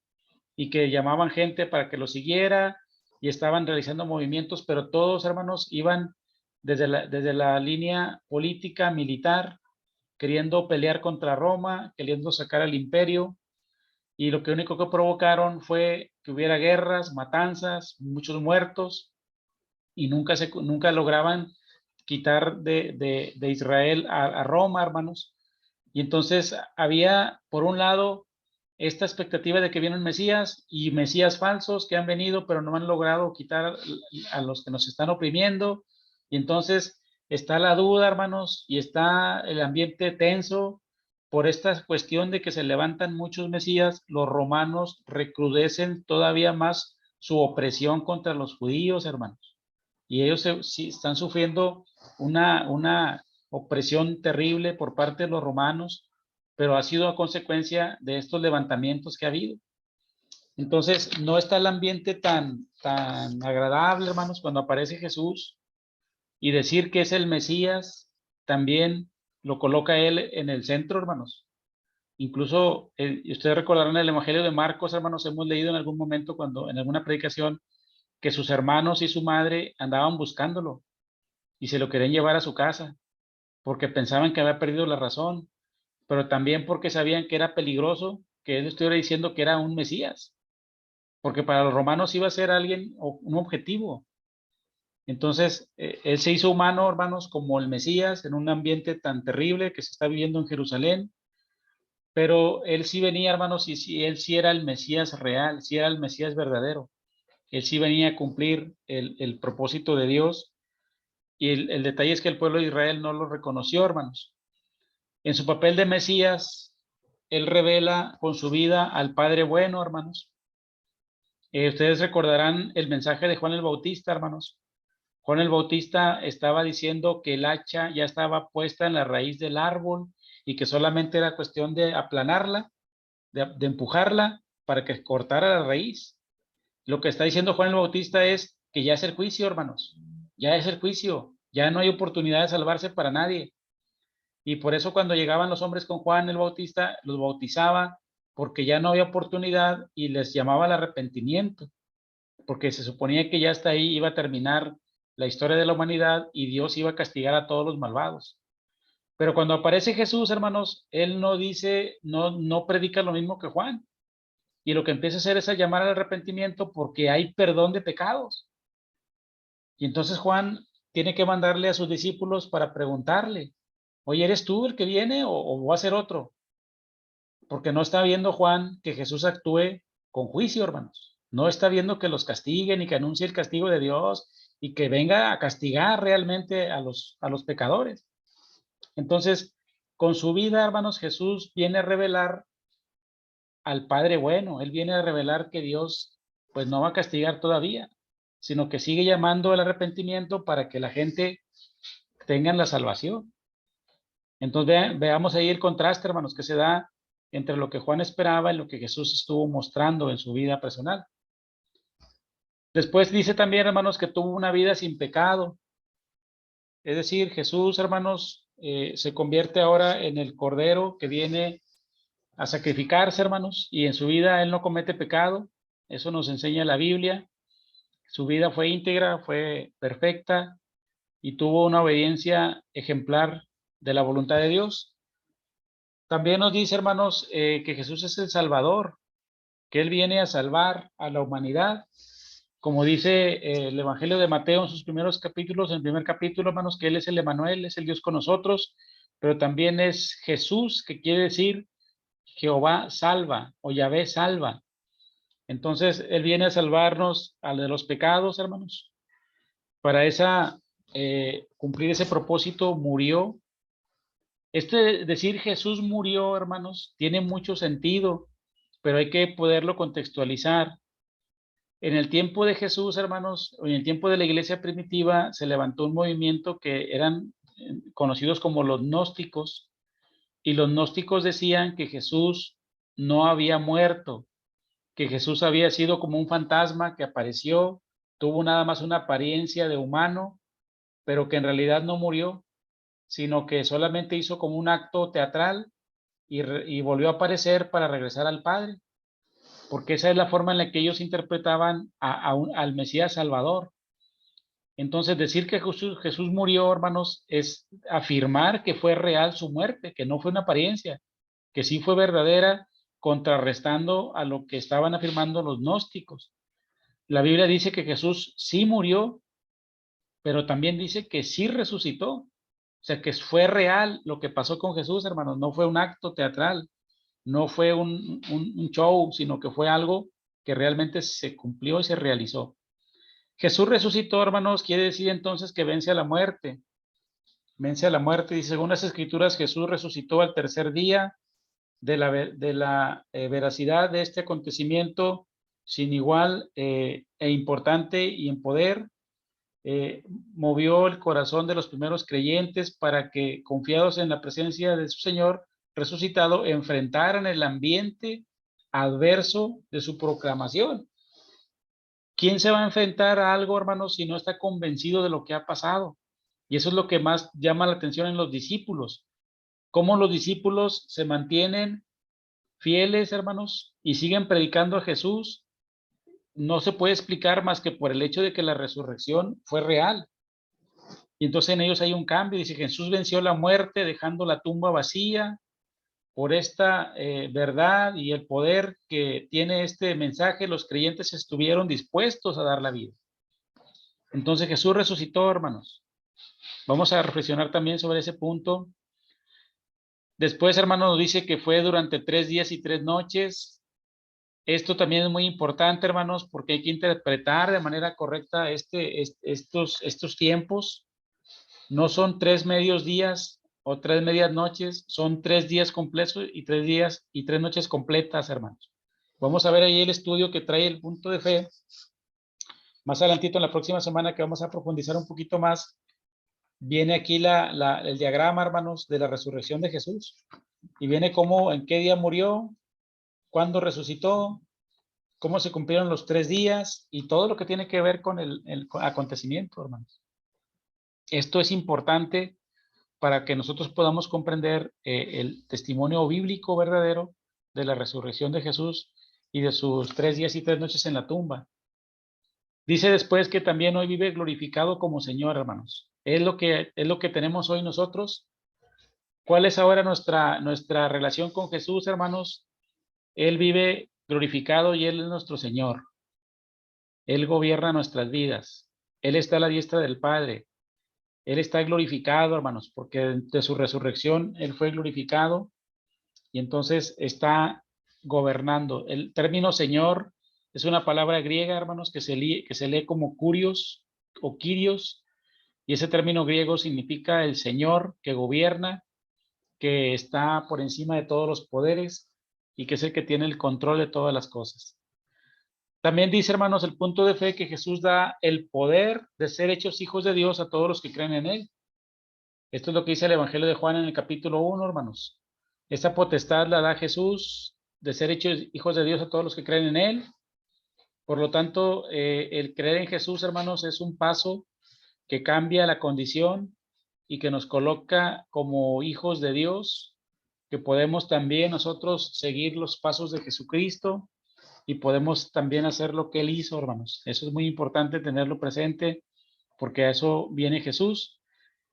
S1: y que llamaban gente para que lo siguiera y estaban realizando movimientos, pero todos, hermanos, iban desde la línea política, militar, queriendo pelear contra Roma, queriendo sacar al imperio, y lo que único que provocaron fue que hubiera guerras, matanzas, muchos muertos, y nunca lograban quitar de Israel a Roma, hermanos. Y entonces había, por un lado, esta expectativa de que viene un Mesías y Mesías falsos que han venido, pero no han logrado quitar a los que nos están oprimiendo. Y entonces está la duda, hermanos, y está el ambiente tenso por esta cuestión de que se levantan muchos Mesías. Los romanos recrudecen todavía más su opresión contra los judíos, hermanos. Y ellos sí están sufriendo una opresión terrible por parte de los romanos, pero ha sido a consecuencia de estos levantamientos que ha habido. Entonces, no está el ambiente tan agradable, hermanos, cuando aparece Jesús, y decir que es el Mesías también lo coloca él en el centro, hermanos. Incluso, ustedes recordarán el Evangelio de Marcos, hermanos, hemos leído en algún momento, cuando en alguna predicación, que sus hermanos y su madre andaban buscándolo y se lo querían llevar a su casa porque pensaban que había perdido la razón, pero también porque sabían que era peligroso que él estuviera diciendo que era un Mesías, porque para los romanos iba a ser alguien o un objetivo. Entonces, él se hizo humano, hermanos, como el Mesías, en un ambiente tan terrible que se está viviendo en Jerusalén, pero él sí venía, hermanos, y él sí era el Mesías real, sí era el Mesías verdadero. Él sí venía a cumplir el propósito de Dios, y el detalle es que el pueblo de Israel no lo reconoció, hermanos. En su papel de Mesías, él revela con su vida al Padre bueno, hermanos. Ustedes recordarán el mensaje de Juan el Bautista, hermanos. Juan el Bautista estaba diciendo que el hacha ya estaba puesta en la raíz del árbol y que solamente era cuestión de aplanarla, de empujarla para que cortara la raíz. Lo que está diciendo Juan el Bautista es que ya es el juicio, hermanos. Ya es el juicio. Ya no hay oportunidad de salvarse para nadie. Y por eso cuando llegaban los hombres con Juan el Bautista, los bautizaba porque ya no había oportunidad y les llamaba al arrepentimiento, porque se suponía que ya hasta ahí iba a terminar la historia de la humanidad y Dios iba a castigar a todos los malvados. Pero cuando aparece Jesús, hermanos, él no dice, no predica lo mismo que Juan. Y lo que empieza a hacer es a llamar al arrepentimiento porque hay perdón de pecados. Y entonces Juan tiene que mandarle a sus discípulos para preguntarle, oye, ¿eres tú el que viene o va a ser otro? Porque no está viendo Juan que Jesús actúe con juicio, hermanos. No está viendo que los castiguen y que anuncie el castigo de Dios y que venga a castigar realmente a los pecadores. Entonces, con su vida, hermanos, Jesús viene a revelar al Padre bueno. Él viene a revelar que Dios pues no va a castigar todavía, sino que sigue llamando al arrepentimiento para que la gente tenga la salvación. Entonces veamos ahí el contraste, hermanos, que se da entre lo que Juan esperaba y lo que Jesús estuvo mostrando en su vida personal. Después dice también, hermanos, que tuvo una vida sin pecado. Es decir, Jesús, hermanos, se convierte ahora en el Cordero que viene a sacrificarse, hermanos, y en su vida él no comete pecado. Eso nos enseña la Biblia. Su vida fue íntegra, fue perfecta y tuvo una obediencia ejemplar de la voluntad de Dios. También nos dice, hermanos, que Jesús es el Salvador, que Él viene a salvar a la humanidad. Como dice el Evangelio de Mateo en sus primeros capítulos, en el primer capítulo, hermanos, que Él es el Emmanuel, es el Dios con nosotros, pero también es Jesús, que quiere decir Jehová salva o Yahvé salva. Entonces, Él viene a salvarnos de los pecados, hermanos. Para cumplir ese propósito murió. Decir Jesús murió, hermanos, tiene mucho sentido, pero hay que poderlo contextualizar. En el tiempo de Jesús, hermanos, en el tiempo de la iglesia primitiva, se levantó un movimiento que eran conocidos como los gnósticos, y los gnósticos decían que Jesús no había muerto, que Jesús había sido como un fantasma que apareció, tuvo nada más una apariencia de humano, pero que en realidad no murió, sino que solamente hizo como un acto teatral y volvió a aparecer para regresar al Padre, porque esa es la forma en la que ellos interpretaban al Mesías Salvador. Entonces, decir que Jesús murió, hermanos, es afirmar que fue real su muerte, que no fue una apariencia, que sí fue verdadera, contrarrestando a lo que estaban afirmando los gnósticos. La Biblia dice que Jesús sí murió, pero también dice que sí resucitó. O sea, que fue real lo que pasó con Jesús, hermanos. No fue un acto teatral, no fue un show, sino que fue algo que realmente se cumplió y se realizó. Jesús resucitó, hermanos, quiere decir entonces que vence a la muerte. Vence a la muerte, y según las Escrituras, Jesús resucitó al tercer día. De la veracidad de este acontecimiento sin igual e importante y en poder, movió el corazón de los primeros creyentes para que, confiados en la presencia de su Señor resucitado, enfrentaran el ambiente adverso de su proclamación. ¿Quién se va a enfrentar a algo, hermanos, si no está convencido de lo que ha pasado? Y eso es lo que más llama la atención en los discípulos. Cómo los discípulos se mantienen fieles, hermanos, y siguen predicando a Jesús. No se puede explicar más que por el hecho de que la resurrección fue real. Y entonces en ellos hay un cambio. Dice, Jesús venció la muerte dejando la tumba vacía. Por esta verdad y el poder que tiene este mensaje, los creyentes estuvieron dispuestos a dar la vida. Entonces Jesús resucitó, hermanos. Vamos a reflexionar también sobre ese punto. Después, hermanos, nos dice que fue durante 3 días y 3 noches. Esto también es muy importante, hermanos, porque hay que interpretar de manera correcta estos tiempos. No son 3 medios días o 3 medias noches, son 3 días completos y 3 días y 3 noches completas, hermanos. Vamos a ver ahí el estudio que trae el punto de fe. Más adelantito en la próxima semana, que vamos a profundizar un poquito más, viene aquí el diagrama, hermanos, de la resurrección de Jesús. Y viene cómo, en qué día murió, cuándo resucitó, cómo se cumplieron los 3 días y todo lo que tiene que ver con el acontecimiento, hermanos. Esto es importante para que nosotros podamos comprender el testimonio bíblico verdadero de la resurrección de Jesús y de sus 3 días y 3 noches en la tumba. Dice después que también hoy vive glorificado como Señor, hermanos. Es lo que tenemos hoy nosotros. ¿Cuál es ahora nuestra relación con Jesús, hermanos? Él vive glorificado y Él es nuestro Señor. Él gobierna nuestras vidas. Él está a la diestra del Padre. Él está glorificado, hermanos, porque de su resurrección Él fue glorificado y entonces está gobernando. El término Señor es una palabra griega, hermanos, que se lee como kurios o kyrios, y ese término griego significa el Señor que gobierna, que está por encima de todos los poderes y que es el que tiene el control de todas las cosas. También dice, hermanos, el punto de fe que Jesús da el poder de ser hechos hijos de Dios a todos los que creen en Él. Esto es lo que dice el Evangelio de Juan en el capítulo 1, hermanos. Esta potestad la da Jesús de ser hechos hijos de Dios a todos los que creen en Él. Por lo tanto, el creer en Jesús, hermanos, es un paso que cambia la condición y que nos coloca como hijos de Dios, que podemos también nosotros seguir los pasos de Jesucristo y podemos también hacer lo que Él hizo, hermanos. Eso es muy importante tenerlo presente porque a eso viene Jesús.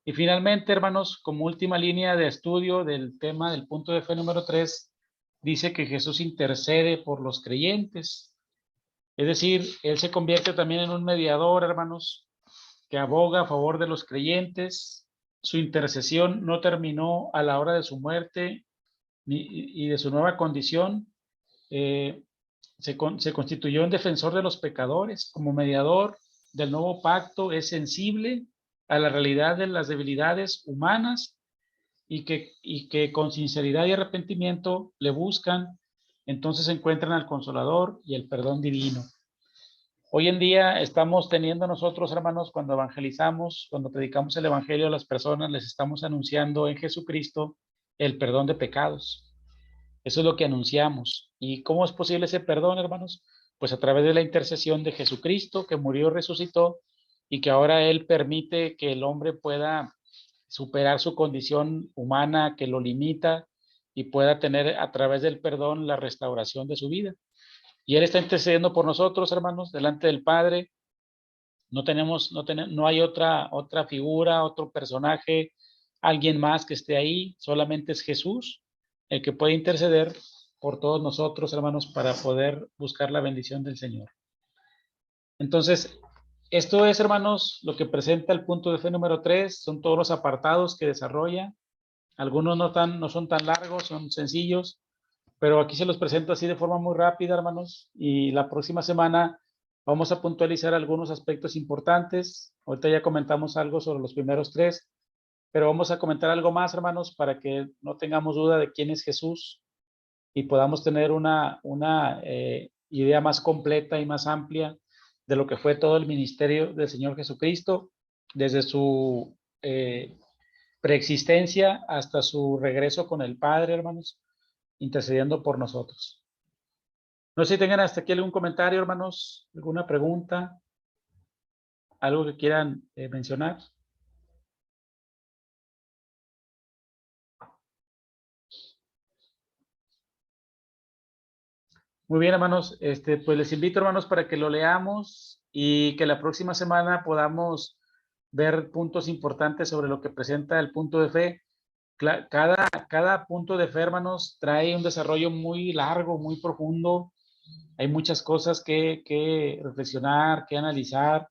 S1: Y finalmente, hermanos, como última línea de estudio del tema del punto de fe número 3, dice que Jesús intercede por los creyentes. Es decir, Él se convierte también en un mediador, hermanos, que aboga a favor de los creyentes. Su intercesión no terminó a la hora de su muerte y de su nueva condición. Se constituyó en defensor de los pecadores, como mediador del nuevo pacto. Es sensible a la realidad de las debilidades humanas y que con sinceridad y arrepentimiento le buscan. Entonces encuentran al Consolador y el perdón divino. Hoy en día estamos teniendo nosotros, hermanos, cuando evangelizamos, cuando predicamos el evangelio a las personas, les estamos anunciando en Jesucristo el perdón de pecados. Eso es lo que anunciamos. ¿Y cómo es posible ese perdón, hermanos? Pues a través de la intercesión de Jesucristo, que murió, resucitó, y que ahora Él permite que el hombre pueda superar su condición humana que lo limita y pueda tener a través del perdón la restauración de su vida. Y Él está intercediendo por nosotros, hermanos, delante del Padre, No hay otra figura, otro personaje, alguien más que esté ahí, solamente es Jesús el que puede interceder por todos nosotros, hermanos, para poder buscar la bendición del Señor. Entonces, esto es, hermanos, lo que presenta el punto de fe número 3, son todos los apartados que desarrolla. Algunos no son tan largos, son sencillos, pero aquí se los presento así de forma muy rápida, hermanos, y la próxima semana vamos a puntualizar algunos aspectos importantes. Ahorita ya comentamos algo sobre los primeros 3, pero vamos a comentar algo más, hermanos, para que no tengamos duda de quién es Jesús y podamos tener una idea más completa y más amplia de lo que fue todo el ministerio del Señor Jesucristo, desde su preexistencia hasta su regreso con el Padre, hermanos, intercediendo por nosotros. No sé si tengan hasta aquí algún comentario, hermanos, alguna pregunta, algo que quieran mencionar. Muy bien, hermanos, pues les invito, hermanos, para que lo leamos y que la próxima semana podamos ver puntos importantes sobre lo que presenta el punto de fe. Cada punto de fe, hermanos, trae un desarrollo muy largo, muy profundo. Hay muchas cosas que reflexionar, que analizar.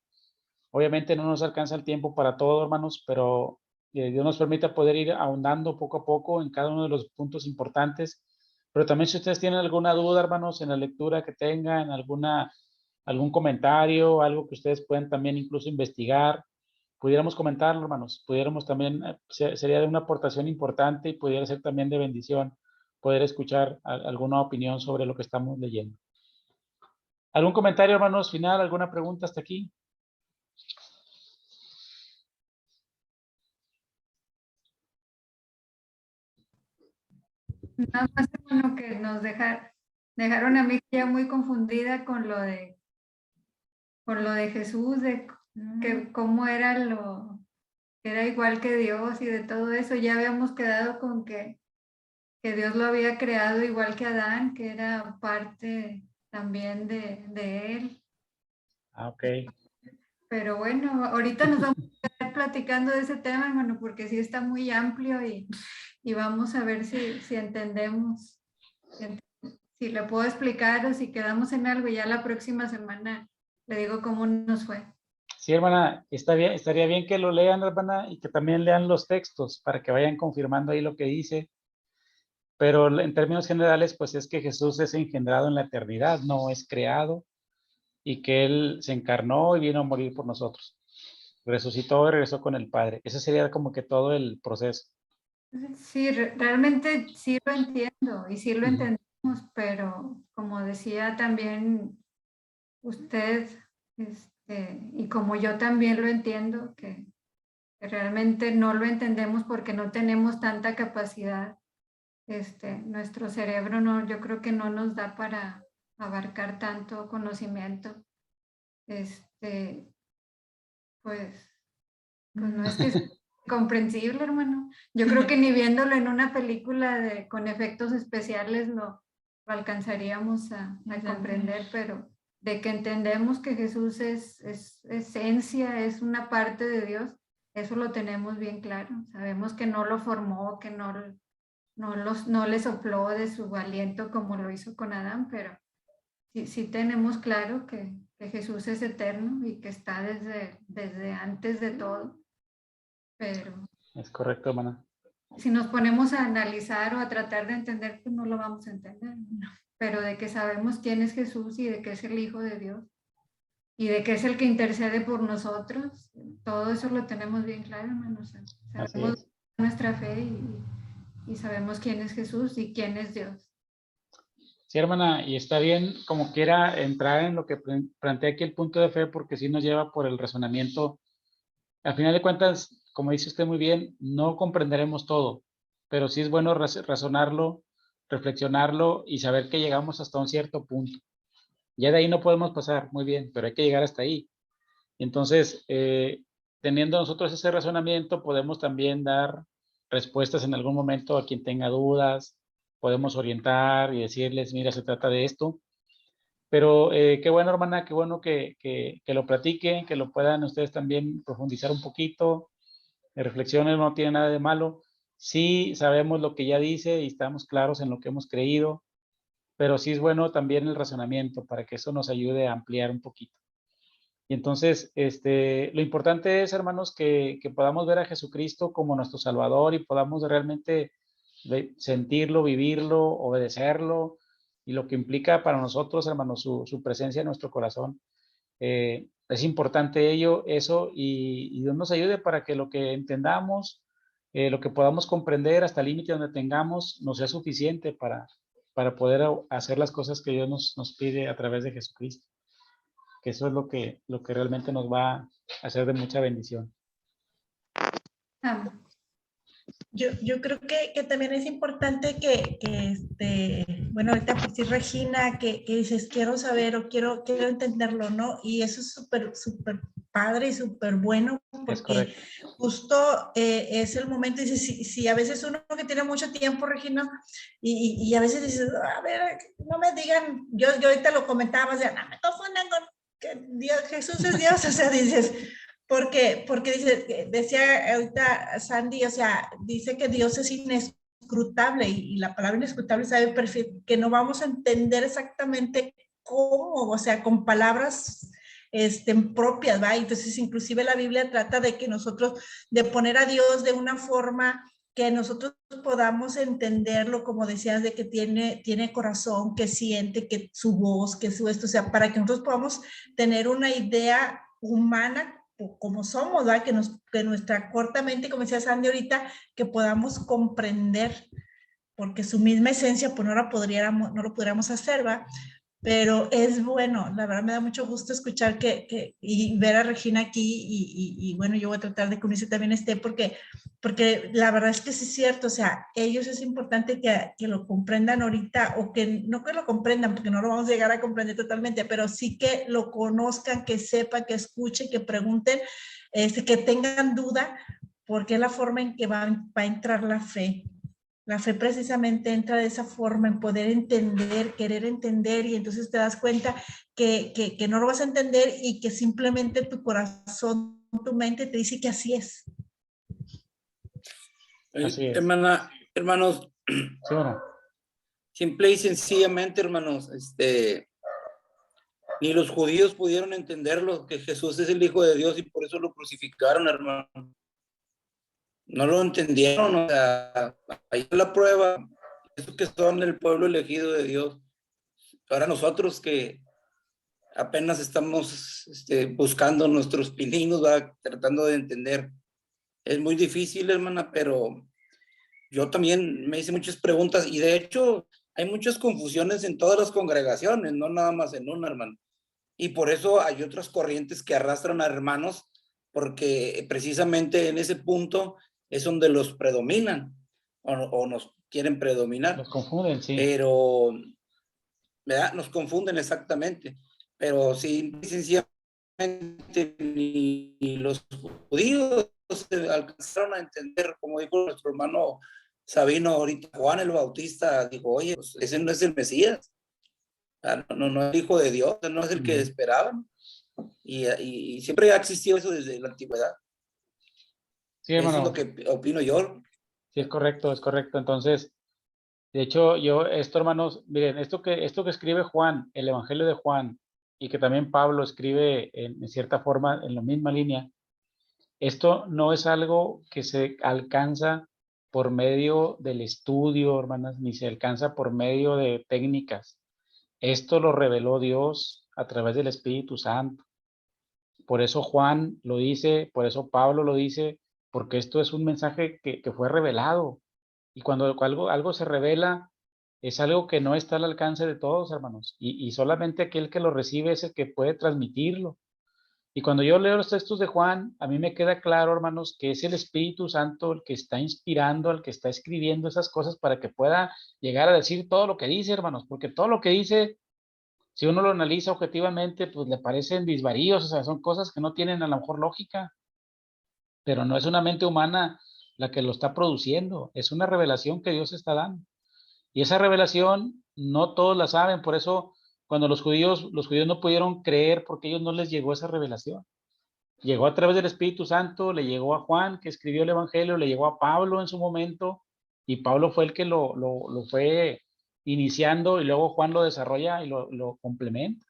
S1: Obviamente no nos alcanza el tiempo para todo, hermanos, pero Dios nos permite poder ir ahondando poco a poco en cada uno de los puntos importantes. Pero también si ustedes tienen alguna duda, hermanos, en la lectura que tengan, algún comentario, algo que ustedes pueden también incluso investigar, pudiéramos comentarlo, hermanos. Pudiéramos también, sería de una aportación importante y pudiera ser también de bendición poder escuchar alguna opinión sobre lo que estamos leyendo. ¿Algún comentario, hermanos, final? ¿Alguna pregunta hasta aquí?
S6: Nada más bueno que nos dejaron a mí ya muy confundida con lo de Jesús, de que cómo era que era igual que Dios y de todo eso. Ya habíamos quedado con que Dios lo había creado igual que Adán, que era parte también de él.
S1: Ah, ok.
S6: Pero bueno, ahorita nos vamos a quedar platicando de ese tema, hermano, porque sí está muy amplio y vamos a ver si entendemos, si le puedo explicar o si quedamos en algo y ya la próxima semana le digo cómo nos fue.
S1: Sí, hermana, estaría bien que lo lean, hermana, y que también lean los textos para que vayan confirmando ahí lo que dice. Pero en términos generales, pues es que Jesús es engendrado en la eternidad, no es creado, y que Él se encarnó y vino a morir por nosotros. Resucitó y regresó con el Padre. Ese sería como que todo el proceso.
S6: Sí, realmente sí lo entiendo y sí lo entendemos, pero como decía también usted, y como yo también lo entiendo, que realmente no lo entendemos porque no tenemos tanta capacidad. Nuestro cerebro no, yo creo que no nos da para abarcar tanto conocimiento. Pues no es que es comprensible, hermano. Yo creo que ni viéndolo en una película con efectos especiales lo alcanzaríamos a comprender, pero de que entendemos que Jesús es esencia, es una parte de Dios, eso lo tenemos bien claro. Sabemos que no lo formó, que no le sopló de su aliento como lo hizo con Adán, pero sí tenemos claro que Jesús es eterno y que está desde antes de todo. Pero
S1: es correcto, hermana.
S6: Si nos ponemos a analizar o a tratar de entender, pues no lo vamos a entender, ¿no? Pero de que sabemos quién es Jesús y de que es el Hijo de Dios y de que es el que intercede por nosotros, todo eso lo tenemos bien claro, hermanos. Sabemos nuestra fe y sabemos quién es Jesús y quién es Dios.
S1: Sí, hermana, y está bien como quiera entrar en lo que plantea aquí el punto de fe, porque sí nos lleva por el razonamiento. Al final de cuentas, como dice usted muy bien, no comprenderemos todo, pero sí es bueno razonarlo, reflexionarlo y saber que llegamos hasta un cierto punto. Ya de ahí no podemos pasar, muy bien, pero hay que llegar hasta ahí. Entonces, teniendo nosotros ese razonamiento, podemos también dar respuestas en algún momento a quien tenga dudas, podemos orientar y decirles, mira, se trata de esto. Pero qué bueno, hermana, qué bueno que lo platiquen, que lo puedan ustedes también profundizar un poquito. Reflexiones, no tiene nada de malo. Sí sabemos lo que ya dice y estamos claros en lo que hemos creído, pero sí es bueno también el razonamiento para que eso nos ayude a ampliar un poquito. Y entonces, lo importante es, hermanos, que podamos ver a Jesucristo como nuestro Salvador y podamos realmente sentirlo, vivirlo, obedecerlo, y lo que implica para nosotros, hermanos, su presencia en nuestro corazón. Es importante eso, y Dios nos ayude para que lo que entendamos, lo que podamos comprender hasta el límite donde tengamos, nos sea suficiente para poder hacer las cosas que Dios nos pide a través de Jesucristo. Que eso es lo que realmente nos va a hacer de mucha bendición.
S3: Yo creo que también es importante que bueno, ahorita por si Regina, que dices, quiero saber o quiero entenderlo, ¿no? Y eso es súper padre y súper bueno, porque justo es el momento, y si a veces uno que tiene mucho tiempo, Regina, y a veces dices, a ver, no me digan, yo ahorita lo comentaba, o sea, no me confundan con que Dios, Jesús es Dios, o sea, dices, porque dice, decía ahorita Sandy, o sea, dice que Dios es inescrutable, y la palabra inescrutable sabe perfecto que no vamos a entender exactamente cómo, o sea, con palabras propias, ¿va? Entonces, inclusive la Biblia trata de que nosotros, de poner a Dios de una forma que nosotros podamos entenderlo, como decías, de que tiene corazón, que siente, que su voz, que su esto, o sea, para que nosotros podamos tener una idea humana como somos, ¿verdad? Que nuestra corta mente, como decía Sandy ahorita, que podamos comprender, porque su misma esencia, pues no lo podríamos hacer, ¿va? Pero es bueno, la verdad me da mucho gusto escuchar y ver a Regina aquí, y bueno, yo voy a tratar de que Unice también esté, porque la verdad es que sí es cierto, o sea, ellos es importante que lo comprendan ahorita, o que no que lo comprendan, porque no lo vamos a llegar a comprender totalmente, pero sí que lo conozcan, que sepan, que escuchen, que pregunten, que tengan duda, porque es la forma en que va a entrar la fe. La fe precisamente entra de esa forma, en poder entender, querer entender, y entonces te das cuenta que no lo vas a entender, y que simplemente tu corazón, tu mente te dice que así es.
S1: Así es.
S4: Hermanos,
S1: sí, bueno.
S4: Simple y sencillamente, hermanos, ni los judíos pudieron entenderlo, que Jesús es el Hijo de Dios, y por eso lo crucificaron, hermano. No lo entendieron, o sea, ahí es la prueba, esos que son el pueblo elegido de Dios. Ahora nosotros que apenas estamos buscando nuestros pininos, ¿va? Tratando de entender. Es muy difícil, hermana, pero yo también me hice muchas preguntas, y de hecho hay muchas confusiones en todas las congregaciones, no nada más en una, hermano. Y por eso hay otras corrientes que arrastran a hermanos, porque precisamente en ese punto es donde los predominan, o nos quieren predominar.
S1: Los confunden, sí.
S4: Pero, ¿verdad? Nos confunden exactamente. Pero sí, sencillamente ni los judíos alcanzaron a entender, como dijo nuestro hermano Sabino ahorita, Juan el Bautista dijo, oye, pues ese no es el Mesías. No es el Hijo de Dios, no es el que esperaban. Y siempre ha existido eso desde la antigüedad.
S1: Sí, hermano.
S4: Eso es lo que opino yo.
S1: Sí, es correcto, es correcto. Entonces, de hecho, hermanos, miren, esto que escribe Juan, el Evangelio de Juan, y que también Pablo escribe en cierta forma en la misma línea, esto no es algo que se alcanza por medio del estudio, hermanas, ni se alcanza por medio de técnicas. Esto lo reveló Dios a través del Espíritu Santo. Por eso Juan lo dice, por eso Pablo lo dice, porque esto es un mensaje que fue revelado. Y cuando algo se revela, es algo que no está al alcance de todos, hermanos. Y solamente aquel que lo recibe es el que puede transmitirlo. Y cuando yo leo los textos de Juan, a mí me queda claro, hermanos, que es el Espíritu Santo el que está inspirando, el que está escribiendo esas cosas para que pueda llegar a decir todo lo que dice, hermanos. Porque todo lo que dice, si uno lo analiza objetivamente, pues le parecen disvaríos, o sea, son cosas que no tienen a lo mejor lógica, pero no es una mente humana la que lo está produciendo, es una revelación que Dios está dando. Y esa revelación no todos la saben, por eso cuando los judíos no pudieron creer porque a ellos no les llegó esa revelación. Llegó a través del Espíritu Santo, le llegó a Juan, que escribió el Evangelio, le llegó a Pablo en su momento, y Pablo fue el que lo fue iniciando, y luego Juan lo desarrolla y lo complementa.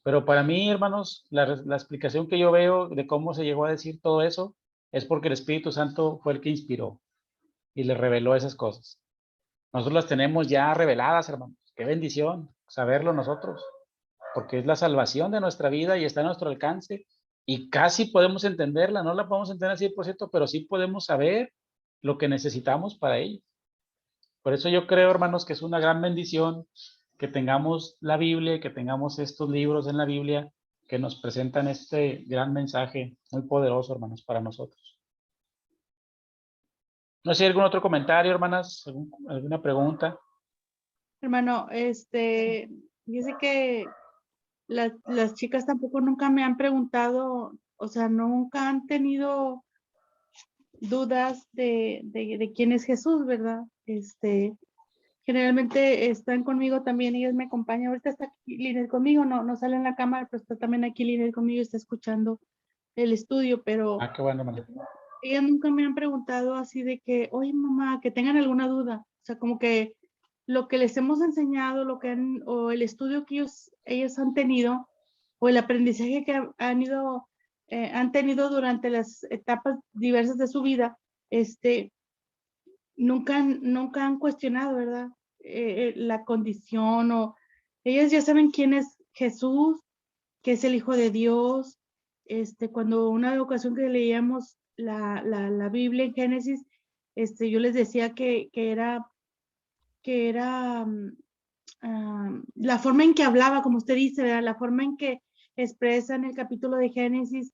S1: Pero para mí, hermanos, la explicación que yo veo de cómo se llegó a decir todo eso es porque el Espíritu Santo fue el que inspiró y le reveló esas cosas. Nosotros las tenemos ya reveladas, hermanos. Qué bendición saberlo nosotros, porque es la salvación de nuestra vida y está a nuestro alcance y casi podemos entenderla. No la podemos entender al 100%, pero sí podemos saber lo que necesitamos para ello. Por eso yo creo, hermanos, que es una gran bendición que tengamos la Biblia y que tengamos estos libros en la Biblia que nos presentan este gran mensaje muy poderoso, hermanos, para nosotros. No sé, ¿algún otro comentario, hermanas? ¿Alguna pregunta?
S2: Hermano, dice que las chicas tampoco nunca me han preguntado, o sea, nunca han tenido dudas de quién es Jesús, ¿verdad? Generalmente están conmigo también, ellas me acompañan. Ahorita está aquí Linet conmigo, no sale en la cámara, pero está también aquí Linet conmigo, está escuchando el estudio, pero
S1: Qué bueno, hermano.
S2: ellas nunca me han preguntado así de que, oye mamá, que tengan alguna duda. O sea, como que lo que les hemos enseñado, o el estudio que ellos han tenido, o el aprendizaje que han tenido durante las etapas diversas de su vida, nunca han cuestionado, ¿verdad? La condición, o ellas ya saben quién es Jesús, que es el Hijo de Dios. Cuando una ocasión que leíamos la Biblia en Génesis, yo les decía que era la forma en que hablaba, como usted dice, ¿verdad? La forma en que expresa en el capítulo de Génesis,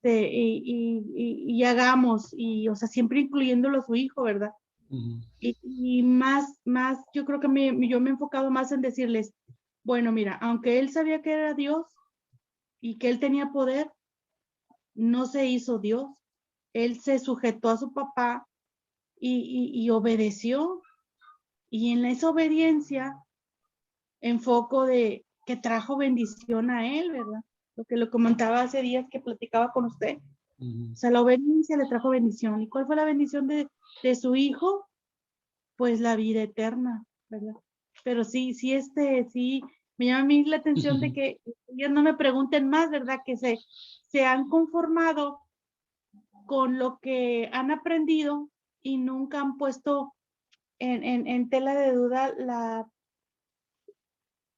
S2: y hagamos, y o sea, siempre incluyéndolo a su hijo, ¿verdad?
S1: Uh-huh.
S2: Y más, yo creo que yo me he enfocado más en decirles, bueno, mira, aunque él sabía que era Dios y que él tenía poder, no se hizo Dios. Él se sujetó a su papá y obedeció. Y en esa obediencia, enfoco de que trajo bendición a él, ¿verdad? Lo que lo comentaba hace días que platicaba con usted.
S1: Uh-huh.
S2: O sea, la obediencia le trajo bendición. ¿Y cuál fue la bendición de su pues la vida eterna, ¿verdad? Pero sí, me llama a mí la atención de que ellos no me pregunten más, ¿verdad? Que se han conformado con lo que han aprendido y nunca han puesto en tela de duda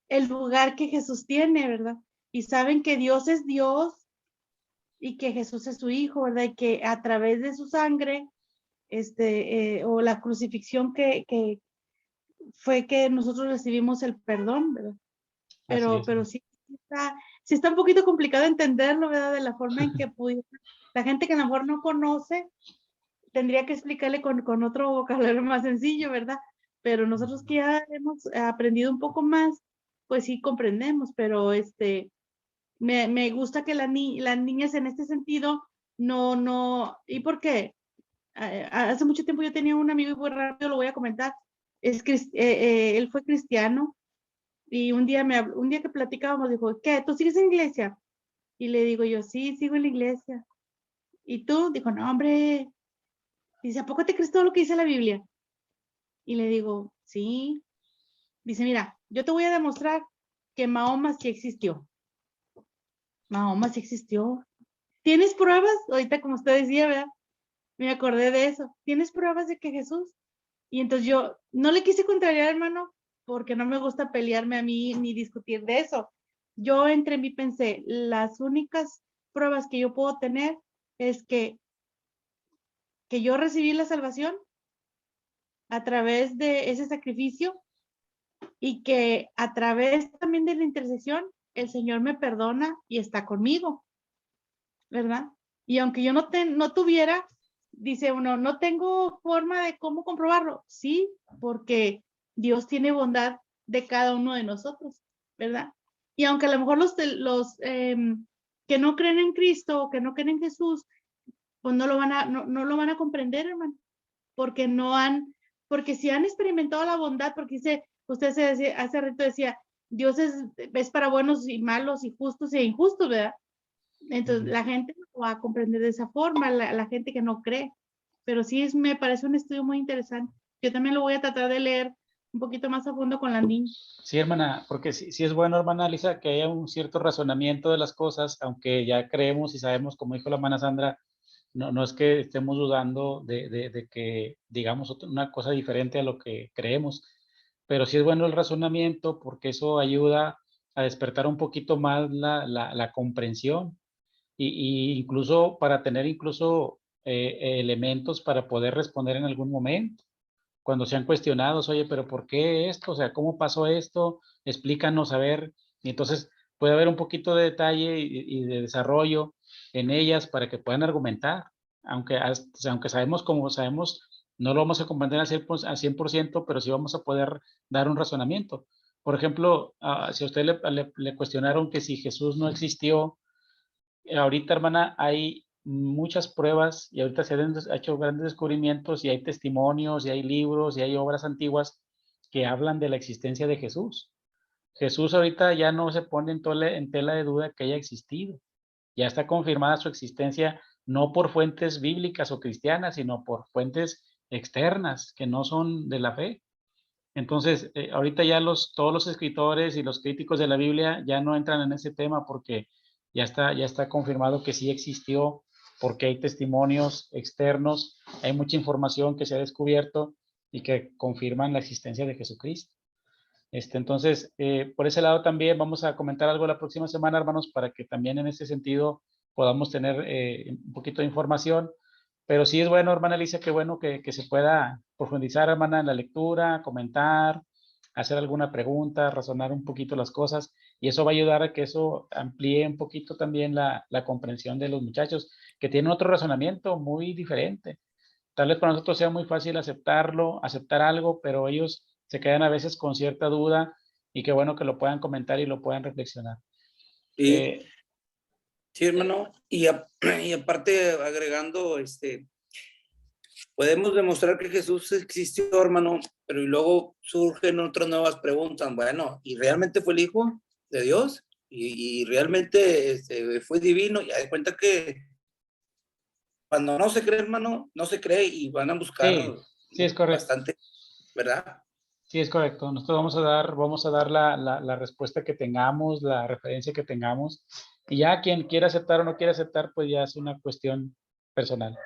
S2: el lugar que Jesús tiene, ¿verdad? Y saben que Dios es Dios y que Jesús es su hijo, ¿verdad? Y que a través de su sangre, o la crucifixión que fue que nosotros recibimos el perdón, ¿verdad? Pero sí está un poquito complicado entenderlo, ¿verdad? De la forma en que la gente que a lo mejor no conoce, tendría que explicarle con otro vocabulario más sencillo, ¿verdad? Pero nosotros que ya hemos aprendido un poco más, pues sí comprendemos, pero me gusta que las niñas en este sentido ¿y por qué? Hace mucho tiempo yo tenía un amigo y muy rápido lo voy a comentar. Él fue cristiano y un día que platicábamos dijo, ¿qué? ¿Tú sigues en iglesia? Y le digo yo, sí, sigo en la iglesia. ¿Y tú? Dijo, no, hombre. Dice, ¿a poco te crees todo lo que dice la Biblia? Y le digo, sí. Dice, mira, yo te voy a demostrar que Mahoma sí existió. Mahoma sí existió. ¿Tienes pruebas? Ahorita como usted decía, ¿verdad? Me acordé de eso. ¿Tienes pruebas de que Jesús? Y entonces yo no le quise contrariar, hermano, porque no me gusta pelearme a mí ni discutir de eso. Yo entre mí pensé, las únicas pruebas que yo puedo tener es que yo recibí la salvación a través de ese sacrificio y que a través también de la intercesión el Señor me perdona y está conmigo, ¿verdad? Y aunque yo no tuviera, dice uno, no tengo forma de cómo comprobarlo. Sí, porque Dios tiene bondad de cada uno de nosotros, ¿verdad? Y aunque a lo mejor los que no creen en Cristo o que no creen en Jesús, pues no lo van a comprender, hermano, porque si han experimentado la bondad, porque usted hace rato decía,
S7: Dios es para buenos y malos y justos e injustos, ¿verdad? Entonces la gente no lo va a comprender de esa forma, la gente que no cree. Pero sí me parece un estudio muy interesante. Yo también lo voy a tratar de leer un poquito más a fondo con la niña.
S1: Sí, hermana, porque sí es bueno, hermana Lisa, que haya un cierto razonamiento de las cosas, aunque ya creemos y sabemos, como dijo la hermana Sandra, no es que estemos dudando de que digamos una cosa diferente a lo que creemos, pero sí es bueno el razonamiento porque eso ayuda a despertar un poquito más la comprensión y incluso para tener incluso elementos para poder responder en algún momento cuando sean cuestionados, oye, pero ¿por qué esto? O sea, ¿cómo pasó esto? Explícanos, a ver. Y entonces puede haber un poquito de detalle y de desarrollo en ellas para que puedan argumentar, aunque sabemos, como sabemos, no lo vamos a comprender al 100%, pero sí vamos a poder dar un razonamiento. Por ejemplo, si a usted le cuestionaron que si Jesús no existió, ahorita, hermana, hay muchas pruebas y ahorita se han hecho grandes descubrimientos y hay testimonios y hay libros y hay obras antiguas que hablan de la existencia de Jesús. Jesús ahorita ya no se pone en tela de duda que haya existido. Ya está confirmada su existencia no por fuentes bíblicas o cristianas, sino por fuentes externas que no son de la fe. Entonces, ahorita ya todos los escritores y los críticos de la Biblia ya no entran en ese tema porque ya está confirmado que sí existió, porque hay testimonios externos, hay mucha información que se ha descubierto y que confirman la existencia de Jesucristo. Entonces, por ese lado también vamos a comentar algo la próxima semana, hermanos, para que también en ese sentido podamos tener un poquito de información. Pero sí es bueno, hermana Alicia, qué bueno que se pueda profundizar, hermana, en la lectura, comentar, hacer alguna pregunta, razonar un poquito las cosas. Y eso va a ayudar a que eso amplíe un poquito también la comprensión de los muchachos, que tienen otro razonamiento muy diferente. Tal vez para nosotros sea muy fácil aceptar algo, pero ellos se quedan a veces con cierta duda y qué bueno que lo puedan comentar y lo puedan reflexionar.
S4: Sí, hermano. Y aparte, agregando, podemos demostrar que Jesús existió, hermano, pero y luego surgen otras nuevas preguntas. Bueno, ¿y realmente fue el Hijo de Dios? ¿Y realmente fue divino? Y hay cuenta que cuando no se cree, hermano, no se cree y van a buscar
S1: sí, es correcto.
S4: bastante, ¿verdad?
S1: Sí, es correcto. Nosotros vamos a dar la respuesta que tengamos, la referencia que tengamos. Y ya quien quiera aceptar o no quiera aceptar, pues ya es una cuestión personal.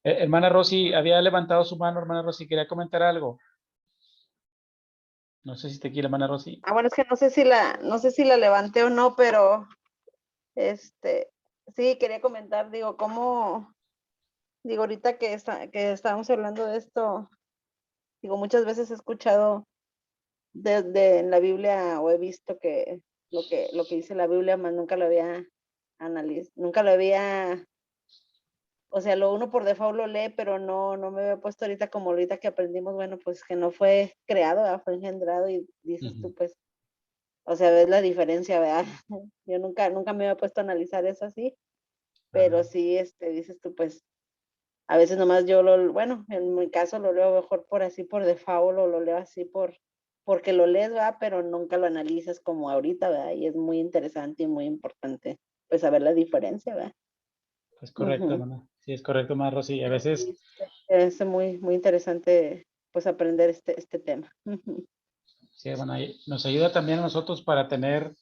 S1: Hermana Rosy, había levantado su mano, hermana Rosy, ¿quería comentar algo? No sé si te quiere, hermana Rosy.
S2: Bueno, es que no sé si la levanté o no, pero sí quería comentar, digo, ahorita que estábamos hablando de esto, digo, muchas veces he escuchado en la Biblia o he visto que lo que dice la Biblia, más nunca lo había analizado, nunca lo había, o sea, lo uno por default lo lee, pero no me había puesto ahorita como ahorita que aprendimos, bueno, pues que no fue creado, fue engendrado y dices tú, pues, o sea, ves la diferencia, ¿verdad? Yo nunca me había puesto a analizar eso así, pero sí, dices tú, pues, a veces nomás bueno, en mi caso lo leo mejor por default o lo leo así porque lo lees, ¿verdad? Pero nunca lo analizas como ahorita, ¿verdad? Y es muy interesante y muy importante, pues, saber la diferencia, ¿verdad?
S1: Es correcto, hermana. Sí, es correcto, hermana Rosy. A veces...
S2: Sí, es muy, muy interesante, pues, aprender este tema.
S1: Sí, hermana, nos ayuda también a nosotros para tener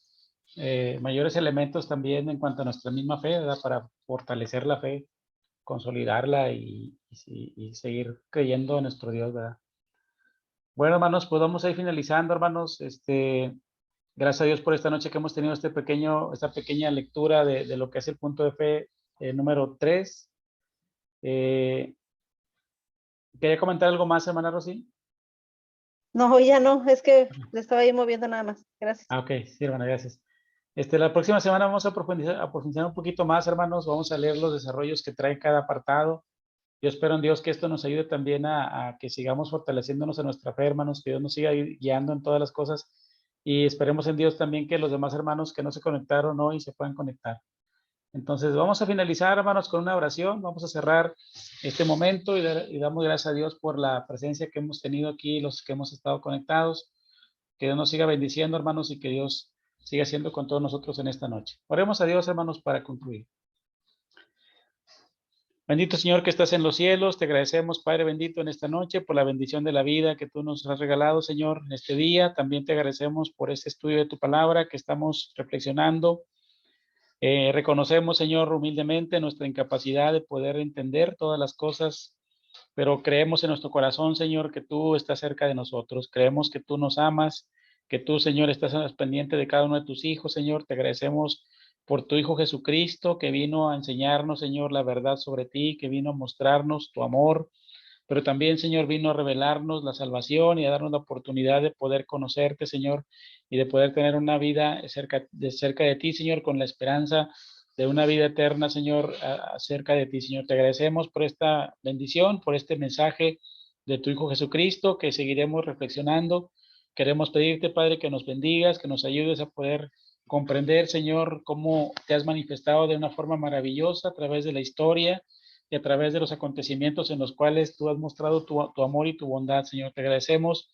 S1: mayores elementos también en cuanto a nuestra misma fe, ¿verdad? Para fortalecer la fe, consolidarla y seguir creyendo en nuestro Dios, ¿verdad? Bueno, hermanos, pues vamos a ir finalizando, hermanos. Gracias a Dios por esta noche que hemos tenido esta pequeña lectura de lo que es el punto de fe número 3. ¿Quería comentar algo más, hermana Rosy?
S2: No, ya no, es que le estaba ahí moviendo nada más. Gracias.
S1: Ok, sí, hermana, gracias. La próxima semana vamos a profundizar un poquito más, hermanos. Vamos a leer los desarrollos que trae cada apartado. Yo espero en Dios que esto nos ayude también a que sigamos fortaleciéndonos en nuestra fe, hermanos, que Dios nos siga guiando en todas las cosas y esperemos en Dios también que los demás hermanos que no se conectaron hoy se puedan conectar. Entonces vamos a finalizar, hermanos, con una oración. Vamos a cerrar este momento y damos gracias a Dios por la presencia que hemos tenido aquí, los que hemos estado conectados. Que Dios nos siga bendiciendo, hermanos, y que Dios siga siendo con todos nosotros en esta noche. Oremos a Dios, hermanos, para concluir. Bendito Señor que estás en los cielos, te agradecemos, Padre bendito, en esta noche por la bendición de la vida que tú nos has regalado, Señor, en este día. También te agradecemos por este estudio de tu palabra que estamos reflexionando. Reconocemos, Señor, humildemente nuestra incapacidad de poder entender todas las cosas, pero creemos en nuestro corazón, Señor, que tú estás cerca de nosotros. Creemos que tú nos amas, que tú, Señor, estás pendiente de cada uno de tus hijos, Señor. Te agradecemos por tu Hijo Jesucristo, que vino a enseñarnos, Señor, la verdad sobre ti, que vino a mostrarnos tu amor, pero también, Señor, vino a revelarnos la salvación y a darnos la oportunidad de poder conocerte, Señor, y de poder tener una vida cerca de ti, Señor, con la esperanza de una vida eterna, Señor, cerca de ti, Señor. Te agradecemos por esta bendición, por este mensaje de tu Hijo Jesucristo, que seguiremos reflexionando. Queremos pedirte, Padre, que nos bendigas, que nos ayudes a poder comprender, Señor, cómo te has manifestado de una forma maravillosa a través de la historia y a través de los acontecimientos en los cuales tú has mostrado tu amor y tu bondad, Señor. Te agradecemos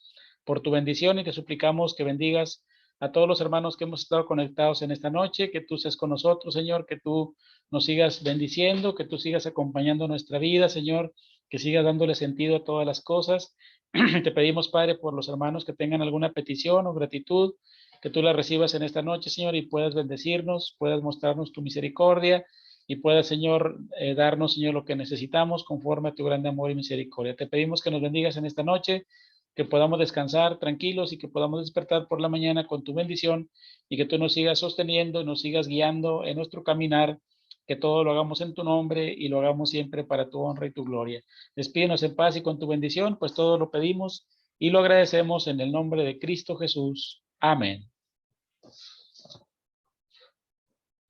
S1: por tu bendición y te suplicamos que bendigas a todos los hermanos que hemos estado conectados en esta noche, que tú seas con nosotros, Señor, que tú nos sigas bendiciendo, que tú sigas acompañando nuestra vida, Señor, que sigas dándole sentido a todas las cosas. Te pedimos, Padre, por los hermanos que tengan alguna petición o gratitud, que tú la recibas en esta noche, Señor, y puedas bendecirnos, puedas mostrarnos tu misericordia y puedas, Señor, darnos, Señor, lo que necesitamos conforme a tu grande amor y misericordia. Te pedimos que nos bendigas en esta noche, que podamos descansar tranquilos y que podamos despertar por la mañana con tu bendición y que tú nos sigas sosteniendo y nos sigas guiando en nuestro caminar, que todo lo hagamos en tu nombre y lo hagamos siempre para tu honra y tu gloria. Despídenos en paz y con tu bendición, pues todo lo pedimos y lo agradecemos en el nombre de Cristo Jesús. Amén.